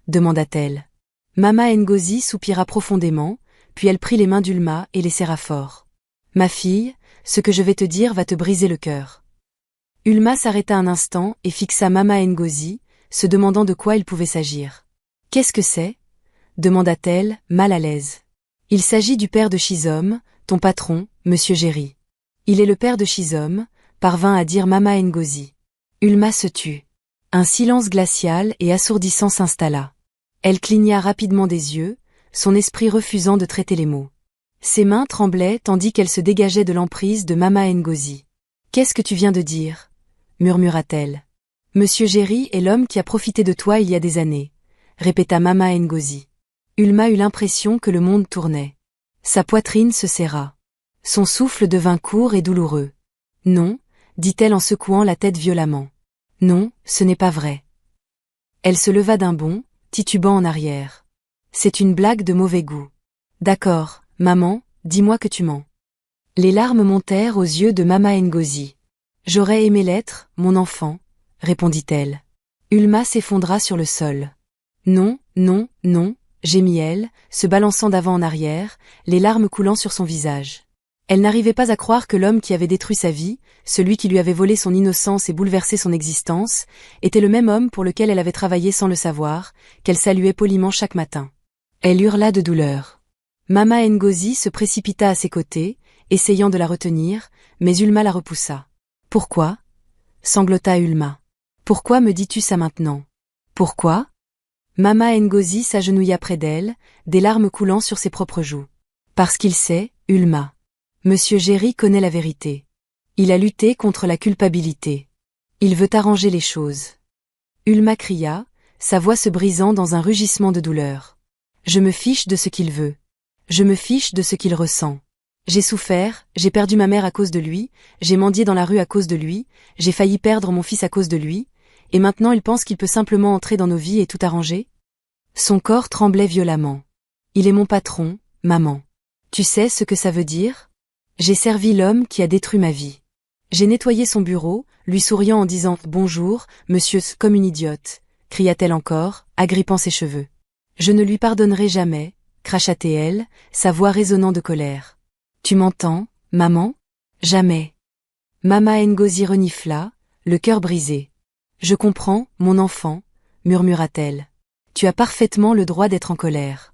demanda-t-elle. Mama Ngozi soupira profondément, puis elle prit les mains d'Ulma et les serra fort. « Ma fille, ce que je vais te dire va te briser le cœur. » Ulma s'arrêta un instant et fixa Mama Ngozi, se demandant de quoi il pouvait s'agir. « Qu'est-ce que c'est » demanda-t-elle, mal à l'aise. « Il s'agit du père de Shizom, ton patron, Monsieur Géry. Il est le père de Shizom, parvint à dire Mama Ngozi. Ulma se tut. Un silence glacial et assourdissant s'installa. Elle cligna rapidement des yeux, son esprit refusant de traiter les mots. Ses mains tremblaient tandis qu'elle se dégageait de l'emprise de Mama Ngozi. « Qu'est-ce que tu viens de dire » murmura-t-elle. « Monsieur Géry est l'homme qui a profité de toi il y a des années, répéta Mama Ngozi. Ulma eut l'impression que le monde tournait. Sa poitrine se serra. Son souffle devint court et douloureux. « Non, » dit-elle en secouant la tête violemment. « Non, ce n'est pas vrai. » Elle se leva d'un bond, titubant en arrière. « C'est une blague de mauvais goût. »« D'accord, maman, dis-moi que tu mens. » Les larmes montèrent aux yeux de Mama Ngozi. « J'aurais aimé l'être, mon enfant, » répondit-elle. Ulma s'effondra sur le sol. « Non, non, non » gémit-elle, se balançant d'avant en arrière, les larmes coulant sur son visage. Elle n'arrivait pas à croire que l'homme qui avait détruit sa vie, celui qui lui avait volé son innocence et bouleversé son existence, était le même homme pour lequel elle avait travaillé sans le savoir, qu'elle saluait poliment chaque matin. Elle hurla de douleur. Mama Ngozi se précipita à ses côtés, essayant de la retenir, mais Ulma la repoussa. « Pourquoi » sanglota Ulma. « Pourquoi me dis-tu ça maintenant ? Pourquoi » Mama Ngozi s'agenouilla près d'elle, des larmes coulant sur ses propres joues. « Parce qu'il sait, Ulma. Monsieur Géry connaît la vérité. Il a lutté contre la culpabilité. Il veut arranger les choses. » Ulma cria, sa voix se brisant dans un rugissement de douleur. « Je me fiche de ce qu'il veut. Je me fiche de ce qu'il ressent. J'ai souffert, j'ai perdu ma mère à cause de lui, j'ai mendié dans la rue à cause de lui, j'ai failli perdre mon fils à cause de lui, et maintenant il pense qu'il peut simplement entrer dans nos vies et tout arranger ? » Son corps tremblait violemment. « Il est mon patron, maman. Tu sais ce que ça veut dire ? J'ai servi l'homme qui a détruit ma vie. J'ai nettoyé son bureau, lui souriant en disant « Bonjour, monsieur » comme une idiote, cria-t-elle encore, agrippant ses cheveux. « Je ne lui pardonnerai jamais » cracha-t-elle, sa voix résonnant de colère. « Tu m'entends, maman ? Jamais. » Mama Ngozi renifla, le cœur brisé. « Je comprends, mon enfant, » murmura-t-elle. « Tu as parfaitement le droit d'être en colère. »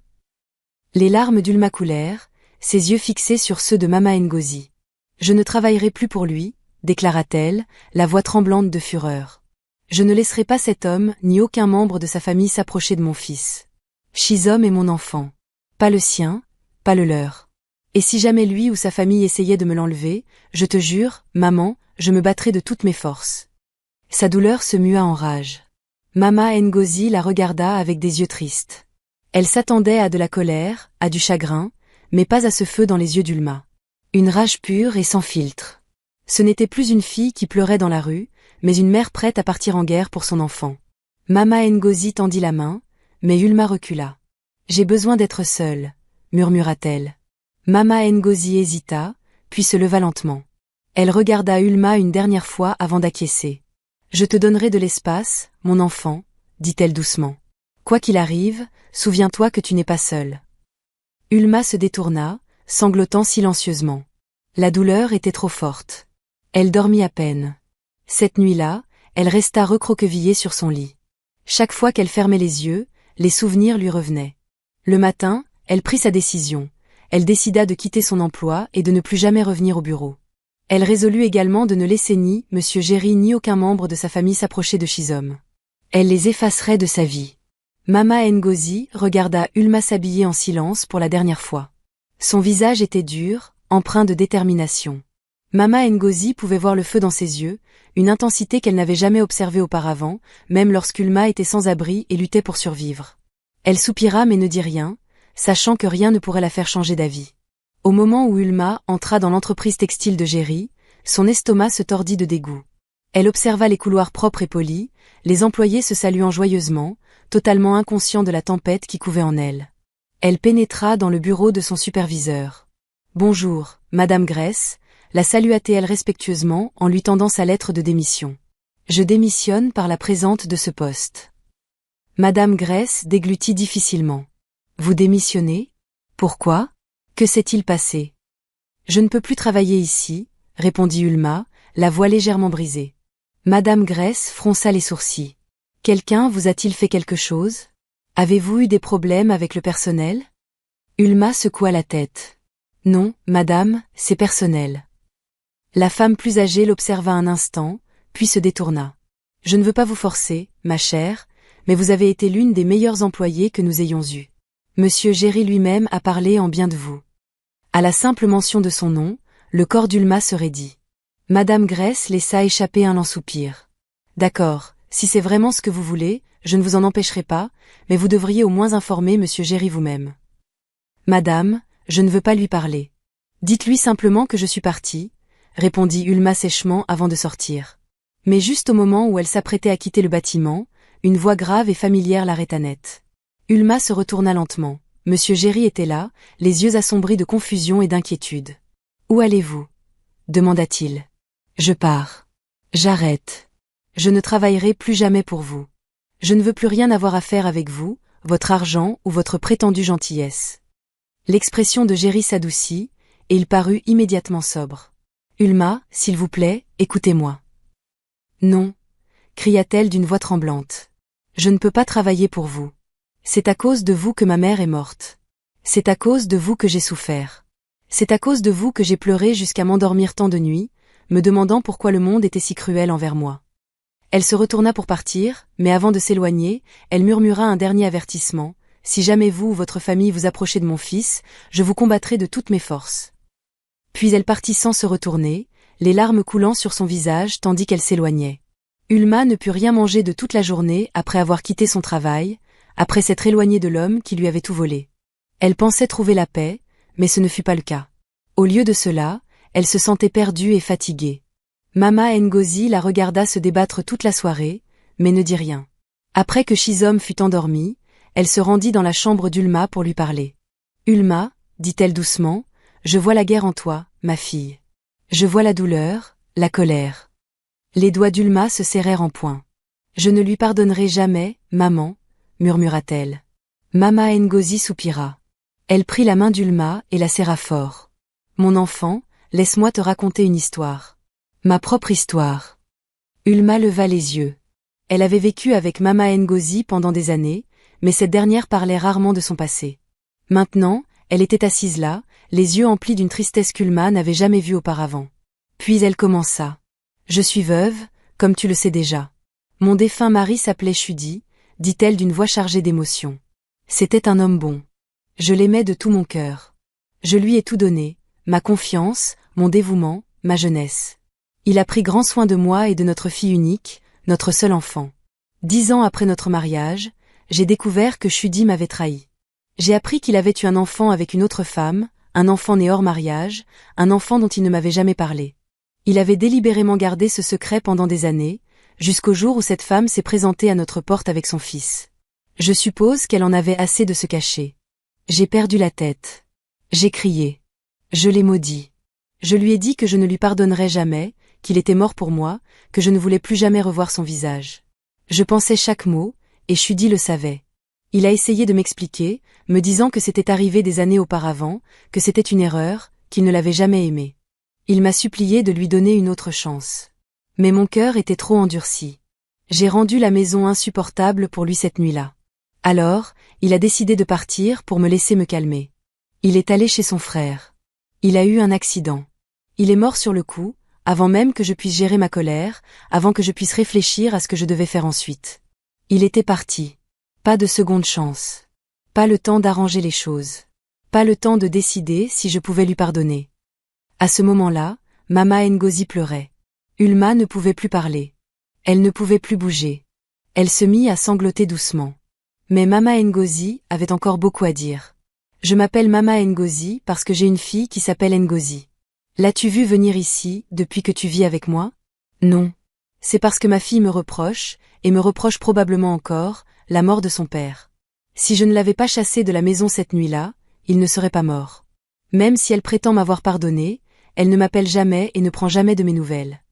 Les larmes d'Ulma coulèrent, ses yeux fixés sur ceux de Mama Ngozi. « Je ne travaillerai plus pour lui, » déclara-t-elle, la voix tremblante de fureur. « Je ne laisserai pas cet homme ni aucun membre de sa famille s'approcher de mon fils. Shizom est mon enfant. Pas le sien, pas le leur. Et si jamais lui ou sa famille essayait de me l'enlever, je te jure, maman, je me battrai de toutes mes forces. » Sa douleur se mua en rage. Mama Ngozi la regarda avec des yeux tristes. Elle s'attendait à de la colère, à du chagrin, mais pas à ce feu dans les yeux d'Ulma. Une rage pure et sans filtre. Ce n'était plus une fille qui pleurait dans la rue, mais une mère prête à partir en guerre pour son enfant. Mama Ngozi tendit la main, mais Ulma recula. « J'ai besoin d'être seule » murmura-t-elle. Mama Ngozi hésita, puis se leva lentement. Elle regarda Ulma une dernière fois avant d'acquiescer. « Je te donnerai de l'espace, mon enfant, » dit-elle doucement. « Quoi qu'il arrive, souviens-toi que tu n'es pas seule. » Ulma se détourna, sanglotant silencieusement. La douleur était trop forte. Elle dormit à peine. Cette nuit-là, elle resta recroquevillée sur son lit. Chaque fois qu'elle fermait les yeux, les souvenirs lui revenaient. Le matin, Elle prit sa décision. Elle décida de quitter son emploi et de ne plus jamais revenir au bureau. Elle résolut également de ne laisser ni M. Géry ni aucun membre de sa famille s'approcher de Shizom. Elle les effacerait de sa vie. Mama Ngozi regarda Ulma s'habiller en silence pour la dernière fois. Son visage était dur, empreint de détermination. Mama Ngozi pouvait voir le feu dans ses yeux, une intensité qu'elle n'avait jamais observée auparavant, même lorsqu'Ulma était sans abri et luttait pour survivre. Elle soupira mais ne dit rien, sachant que rien ne pourrait la faire changer d'avis. Au moment où Ulma entra dans l'entreprise textile de Géry, son estomac se tordit de dégoût. Elle observa les couloirs propres et polis, les employés se saluant joyeusement, totalement inconscients de la tempête qui couvait en elle. Elle pénétra dans le bureau de son superviseur. « Bonjour, Madame Gress », la salua-t-elle respectueusement en lui tendant sa lettre de démission. « Je démissionne par la présente de ce poste. » Madame Gress déglutit difficilement. « Vous démissionnez ? Pourquoi ? Que s'est-il passé ? » « Je ne peux plus travailler ici, » répondit Ulma, la voix légèrement brisée. Madame Gress fronça les sourcils. « Quelqu'un vous a-t-il fait quelque chose ? Avez-vous eu des problèmes avec le personnel ? » Ulma secoua la tête. « Non, madame, c'est personnel. » La femme plus âgée l'observa un instant, puis se détourna. « Je ne veux pas vous forcer, ma chère, mais vous avez été l'une des meilleures employées que nous ayons eues. Monsieur Géry lui-même a parlé en bien de vous. » À la simple mention de son nom, le corps d'Ulma se raidit. Madame Gress laissa échapper un lent soupir. « D'accord, si c'est vraiment ce que vous voulez, je ne vous en empêcherai pas, mais vous devriez au moins informer Monsieur Géry vous-même. »« Madame, je ne veux pas lui parler. Dites-lui simplement que je suis partie, » répondit Ulma sèchement avant de sortir. Mais juste au moment où elle s'apprêtait à quitter le bâtiment, une voix grave et familière l'arrêta net. Ulma se retourna lentement. Monsieur Géry était là, les yeux assombris de confusion et d'inquiétude. « Où allez-vous ? » demanda-t-il. « Je pars. J'arrête. Je ne travaillerai plus jamais pour vous. Je ne veux plus rien avoir à faire avec vous, votre argent ou votre prétendue gentillesse. » L'expression de Géry s'adoucit, et il parut immédiatement sobre. « Ulma, s'il vous plaît, écoutez-moi. »« Non, » cria-t-elle d'une voix tremblante. « Je ne peux pas travailler pour vous. C'est à cause de vous que ma mère est morte. C'est à cause de vous que j'ai souffert. C'est à cause de vous que j'ai pleuré jusqu'à m'endormir tant de nuits, me demandant pourquoi le monde était si cruel envers moi. » Elle se retourna pour partir, mais avant de s'éloigner, elle murmura un dernier avertissement. « Si jamais vous ou votre famille vous approchez de mon fils, je vous combattrai de toutes mes forces. » Puis elle partit sans se retourner, les larmes coulant sur son visage tandis qu'elle s'éloignait. Ulma ne put rien manger de toute la journée après avoir quitté son travail, après s'être éloignée de l'homme qui lui avait tout volé. Elle pensait trouver la paix, mais ce ne fut pas le cas. Au lieu de cela, elle se sentait perdue et fatiguée. Mama Ngozi la regarda se débattre toute la soirée, mais ne dit rien. Après que Shizom fut endormie, elle se rendit dans la chambre d'Ulma pour lui parler. « Ulma, » dit-elle doucement, « je vois la guerre en toi, ma fille. Je vois la douleur, la colère. » Les doigts d'Ulma se serrèrent en poing. « Je ne lui pardonnerai jamais, maman, » murmura-t-elle. Mama Ngozi soupira. Elle prit la main d'Ulma et la serra fort. « Mon enfant, laisse-moi te raconter une histoire. Ma propre histoire. » Ulma leva les yeux. Elle avait vécu avec Mama Ngozi pendant des années, mais cette dernière parlait rarement de son passé. Maintenant, elle était assise là, les yeux emplis d'une tristesse qu'Ulma n'avait jamais vue auparavant. Puis elle commença. « Je suis veuve, comme tu le sais déjà. Mon défunt mari s'appelait Chudi, » dit-elle d'une voix chargée d'émotion. « C'était un homme bon. Je l'aimais de tout mon cœur. Je lui ai tout donné, ma confiance, mon dévouement, ma jeunesse. Il a pris grand soin de moi et de notre fille unique, notre seul enfant. 10 ans après notre mariage, j'ai découvert que Chudi m'avait trahi. J'ai appris qu'il avait eu un enfant avec une autre femme, un enfant né hors mariage, un enfant dont il ne m'avait jamais parlé. Il avait délibérément gardé ce secret pendant des années, jusqu'au jour où cette femme s'est présentée à notre porte avec son fils. Je suppose qu'elle en avait assez de se cacher. J'ai perdu la tête. J'ai crié. Je l'ai maudit. Je lui ai dit que je ne lui pardonnerais jamais, qu'il était mort pour moi, que je ne voulais plus jamais revoir son visage. Je pensais chaque mot, et Chudi le savait. Il a essayé de m'expliquer, me disant que c'était arrivé des années auparavant, que c'était une erreur, qu'il ne l'avait jamais aimé. Il m'a supplié de lui donner une autre chance. Mais mon cœur était trop endurci. J'ai rendu la maison insupportable pour lui cette nuit-là. Alors, Il a décidé de partir pour me laisser me calmer. Il est allé chez son frère. Il a eu un accident. Il est mort sur le coup, avant même que je puisse gérer ma colère, avant que je puisse réfléchir à ce que je devais faire ensuite. Il était parti. Pas de seconde chance. Pas le temps d'arranger les choses. Pas le temps de décider si je pouvais lui pardonner. À ce moment-là, Mama Ngozi pleurait. Ulma ne pouvait plus parler. Elle ne pouvait plus bouger. Elle se mit à sangloter doucement. Mais Mama Ngozi avait encore beaucoup à dire. Je m'appelle Mama Ngozi parce que j'ai une fille qui s'appelle Ngozi. L'as-tu vue venir ici depuis que tu vis avec moi? Non. C'est parce que ma fille me reproche, et me reproche probablement encore, la mort de son père. Si je ne l'avais pas chassé de la maison cette nuit-là, il ne serait pas mort. Même si elle prétend m'avoir pardonné, elle ne m'appelle jamais et ne prend jamais de mes nouvelles.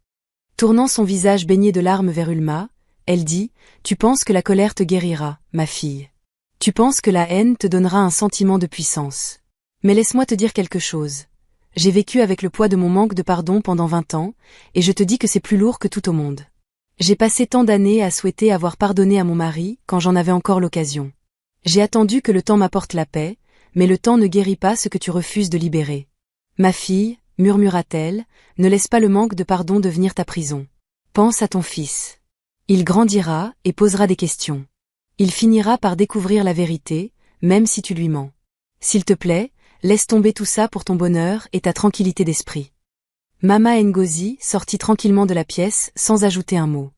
Tournant son visage baigné de larmes vers Ulma, elle dit, « Tu penses que la colère te guérira, ma fille. Tu penses que la haine te donnera un sentiment de puissance. Mais laisse-moi te dire quelque chose. J'ai vécu avec le poids de mon manque de pardon pendant 20 ans, et je te dis que c'est plus lourd que tout au monde. J'ai passé tant d'années à souhaiter avoir pardonné à mon mari quand j'en avais encore l'occasion. J'ai attendu que le temps m'apporte la paix, mais le temps ne guérit pas ce que tu refuses de libérer. Ma fille, murmura-t-elle, ne laisse pas le manque de pardon devenir ta prison. Pense à ton fils. Il grandira et posera des questions. Il finira par découvrir la vérité, même si tu lui mens. S'il te plaît, laisse tomber tout ça pour ton bonheur et ta tranquillité d'esprit. Mama Ngozi sortit tranquillement de la pièce sans ajouter un mot.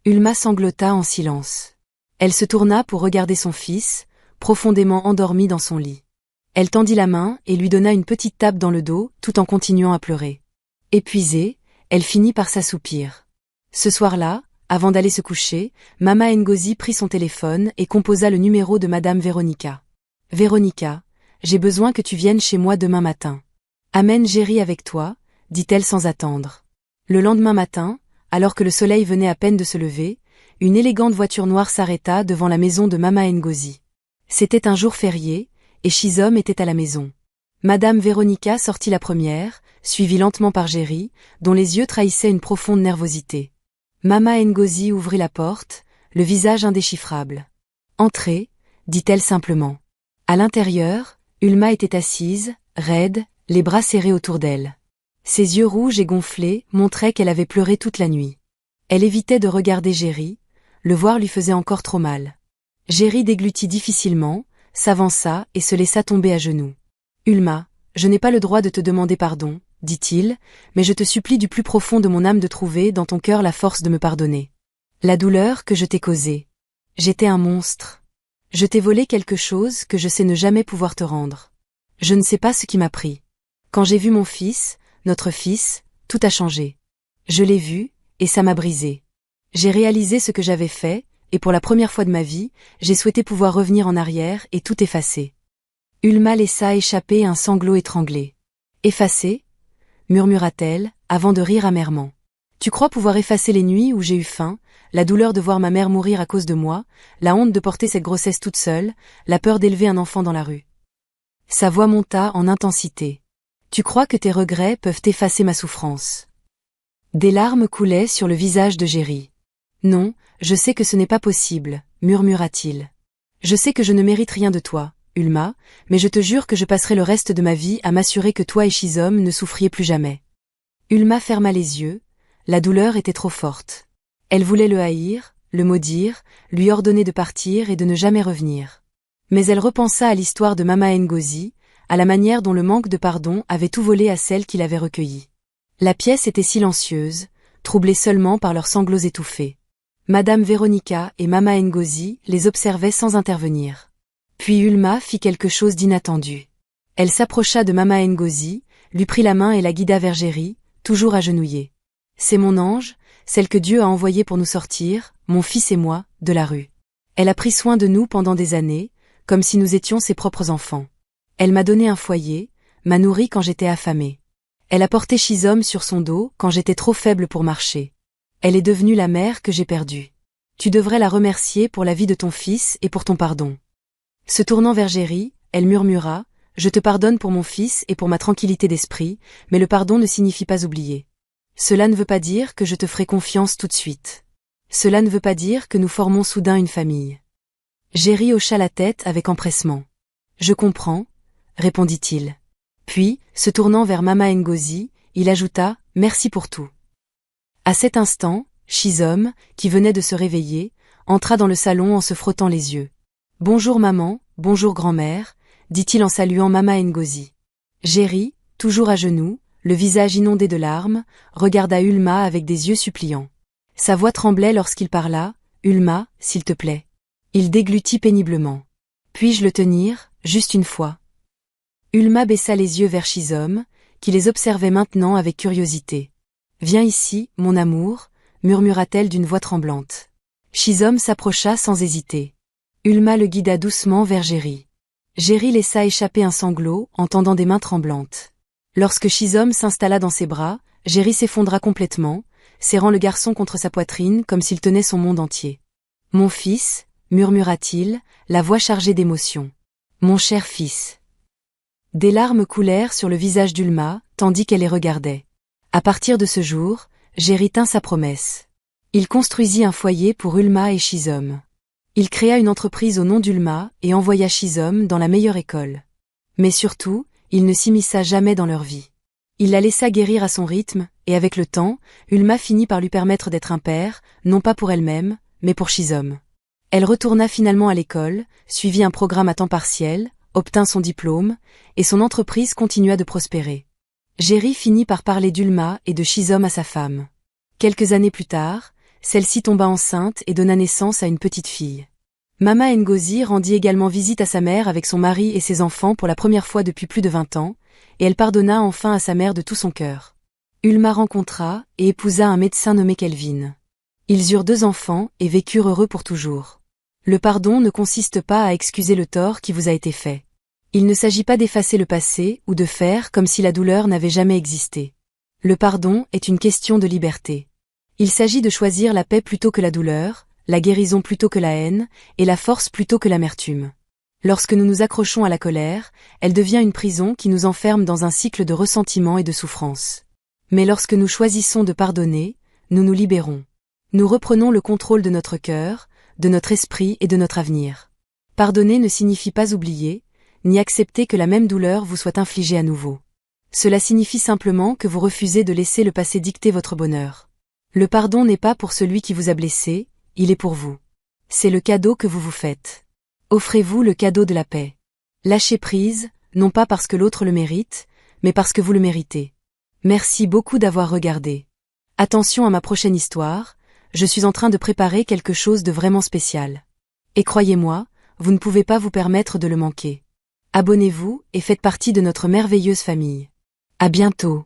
Ulma sanglota en silence. Elle se tourna pour regarder son fils, profondément endormi dans son lit. Elle tendit la main et lui donna une petite tape dans le dos tout en continuant à pleurer. Épuisée, elle finit par s'assoupir. Ce soir-là, avant d'aller se coucher, Mama Ngozi prit son téléphone et composa le numéro de Madame Véronica. « Véronica, j'ai besoin que tu viennes chez moi demain matin. Amène Géry avec toi, dit-elle sans attendre. Le lendemain matin, alors que le soleil venait à peine de se lever, une élégante voiture noire s'arrêta devant la maison de Mama Ngozi. C'était un jour férié, et Shizom était à la maison. Madame Véronica sortit la première, suivie lentement par Géry, dont les yeux trahissaient une profonde nervosité. Mama Ngozi ouvrit la porte, le visage indéchiffrable. « Entrez », dit-elle simplement. À l'intérieur, Ulma était assise, raide, les bras serrés autour d'elle. Ses yeux rouges et gonflés montraient qu'elle avait pleuré toute la nuit. Elle évitait de regarder Géry, le voir lui faisait encore trop mal. Géry déglutit difficilement, s'avança et se laissa tomber à genoux. « Ulma, je n'ai pas le droit de te demander pardon, dit-il, mais je te supplie du plus profond de mon âme de trouver dans ton cœur la force de me pardonner. La douleur que je t'ai causée. J'étais un monstre. Je t'ai volé quelque chose que je sais ne jamais pouvoir te rendre. Je ne sais pas ce qui m'a pris. Quand j'ai vu mon fils, notre fils, tout a changé. Je l'ai vu, et ça m'a brisé. J'ai réalisé ce que j'avais fait, et pour la première fois de ma vie, j'ai souhaité pouvoir revenir en arrière et tout effacer. » Ulma laissa échapper un sanglot étranglé. « Effacer ?» murmura-t-elle, avant de rire amèrement. « Tu crois pouvoir effacer les nuits où j'ai eu faim, la douleur de voir ma mère mourir à cause de moi, la honte de porter cette grossesse toute seule, la peur d'élever un enfant dans la rue. » Sa voix monta en intensité. « Tu crois que tes regrets peuvent effacer ma souffrance. » Des larmes coulaient sur le visage de Géry. « Non, je sais que ce n'est pas possible, murmura-t-il. Je sais que je ne mérite rien de toi, Ulma, mais je te jure que je passerai le reste de ma vie à m'assurer que toi et Shizom ne souffriez plus jamais. » Ulma ferma les yeux, la douleur était trop forte. Elle voulait le haïr, le maudire, lui ordonner de partir et de ne jamais revenir. Mais elle repensa à l'histoire de Mama Ngozi, à la manière dont le manque de pardon avait tout volé à celle qui l'avait recueillie. La pièce était silencieuse, troublée seulement par leurs sanglots étouffés. Madame Véronica et Mama Ngozi les observaient sans intervenir. Puis Ulma fit quelque chose d'inattendu. Elle s'approcha de Mama Ngozi, lui prit la main et la guida vers Géry, toujours agenouillée. « C'est mon ange, celle que Dieu a envoyée pour nous sortir, mon fils et moi, de la rue. Elle a pris soin de nous pendant des années, comme si nous étions ses propres enfants. Elle m'a donné un foyer, m'a nourri quand j'étais affamée. Elle a porté Shizom sur son dos quand j'étais trop faible pour marcher. Elle est devenue la mère que j'ai perdue. Tu devrais la remercier pour la vie de ton fils et pour ton pardon. » Se tournant vers Géry, elle murmura, « Je te pardonne pour mon fils et pour ma tranquillité d'esprit, mais le pardon ne signifie pas oublier. Cela ne veut pas dire que je te ferai confiance tout de suite. Cela ne veut pas dire que nous formons soudain une famille. Géry hocha la tête avec empressement. Je comprends, répondit-il. Puis, se tournant vers Mama Ngozi, il ajouta, merci pour tout. À cet instant, Shizom, qui venait de se réveiller, entra dans le salon en se frottant les yeux. Bonjour maman, bonjour grand-mère, dit-il en saluant Mama Ngozi. Géry, toujours à genoux, le visage inondé de larmes, regarda Ulma avec des yeux suppliants. Sa voix tremblait lorsqu'il parla, Ulma, s'il te plaît. Il déglutit péniblement. Puis-je le tenir, juste une fois? Ulma baissa les yeux vers Shizom, qui les observait maintenant avec curiosité. Viens ici, mon amour, murmura-t-elle d'une voix tremblante. Shizom s'approcha sans hésiter. Ulma le guida doucement vers Géry. Géry laissa échapper un sanglot en tendant des mains tremblantes. Lorsque Shizom s'installa dans ses bras, Géry s'effondra complètement, serrant le garçon contre sa poitrine comme s'il tenait son monde entier. Mon fils, murmura-t-il, la voix chargée d'émotion. Mon cher fils. Des larmes coulèrent sur le visage d'Ulma, tandis qu'elle les regardait. À partir de ce jour, Géry tint sa promesse. Il construisit un foyer pour Ulma et Shizom. Il créa une entreprise au nom d'Ulma et envoya Shizom dans la meilleure école. Mais surtout, il ne s'immisça jamais dans leur vie. Il la laissa guérir à son rythme, et avec le temps, Ulma finit par lui permettre d'être un père, non pas pour elle-même, mais pour Shizom. Elle retourna finalement à l'école, suivit un programme à temps partiel, obtint son diplôme, et son entreprise continua de prospérer. Géry finit par parler d'Ulma et de Shizom à sa femme. Quelques années plus tard, celle-ci tomba enceinte et donna naissance à une petite fille. Mama Ngozi rendit également visite à sa mère avec son mari et ses enfants pour la première fois depuis plus de 20 ans, et elle pardonna enfin à sa mère de tout son cœur. Ulma rencontra et épousa un médecin nommé Kelvin. Ils eurent 2 enfants et vécurent heureux pour toujours. Le pardon ne consiste pas à excuser le tort qui vous a été fait. Il ne s'agit pas d'effacer le passé ou de faire comme si la douleur n'avait jamais existé. Le pardon est une question de liberté. Il s'agit de choisir la paix plutôt que la douleur, la guérison plutôt que la haine, et la force plutôt que l'amertume. Lorsque nous nous accrochons à la colère, elle devient une prison qui nous enferme dans un cycle de ressentiment et de souffrance. Mais lorsque nous choisissons de pardonner, nous nous libérons. Nous reprenons le contrôle de notre cœur, de notre esprit et de notre avenir. Pardonner ne signifie pas oublier, ni accepter que la même douleur vous soit infligée à nouveau. Cela signifie simplement que vous refusez de laisser le passé dicter votre bonheur. Le pardon n'est pas pour celui qui vous a blessé, il est pour vous. C'est le cadeau que vous vous faites. Offrez-vous le cadeau de la paix. Lâchez prise, non pas parce que l'autre le mérite, mais parce que vous le méritez. Merci beaucoup d'avoir regardé. Attention à ma prochaine histoire, je suis en train de préparer quelque chose de vraiment spécial. Et croyez-moi, vous ne pouvez pas vous permettre de le manquer. Abonnez-vous et faites partie de notre merveilleuse famille. À bientôt.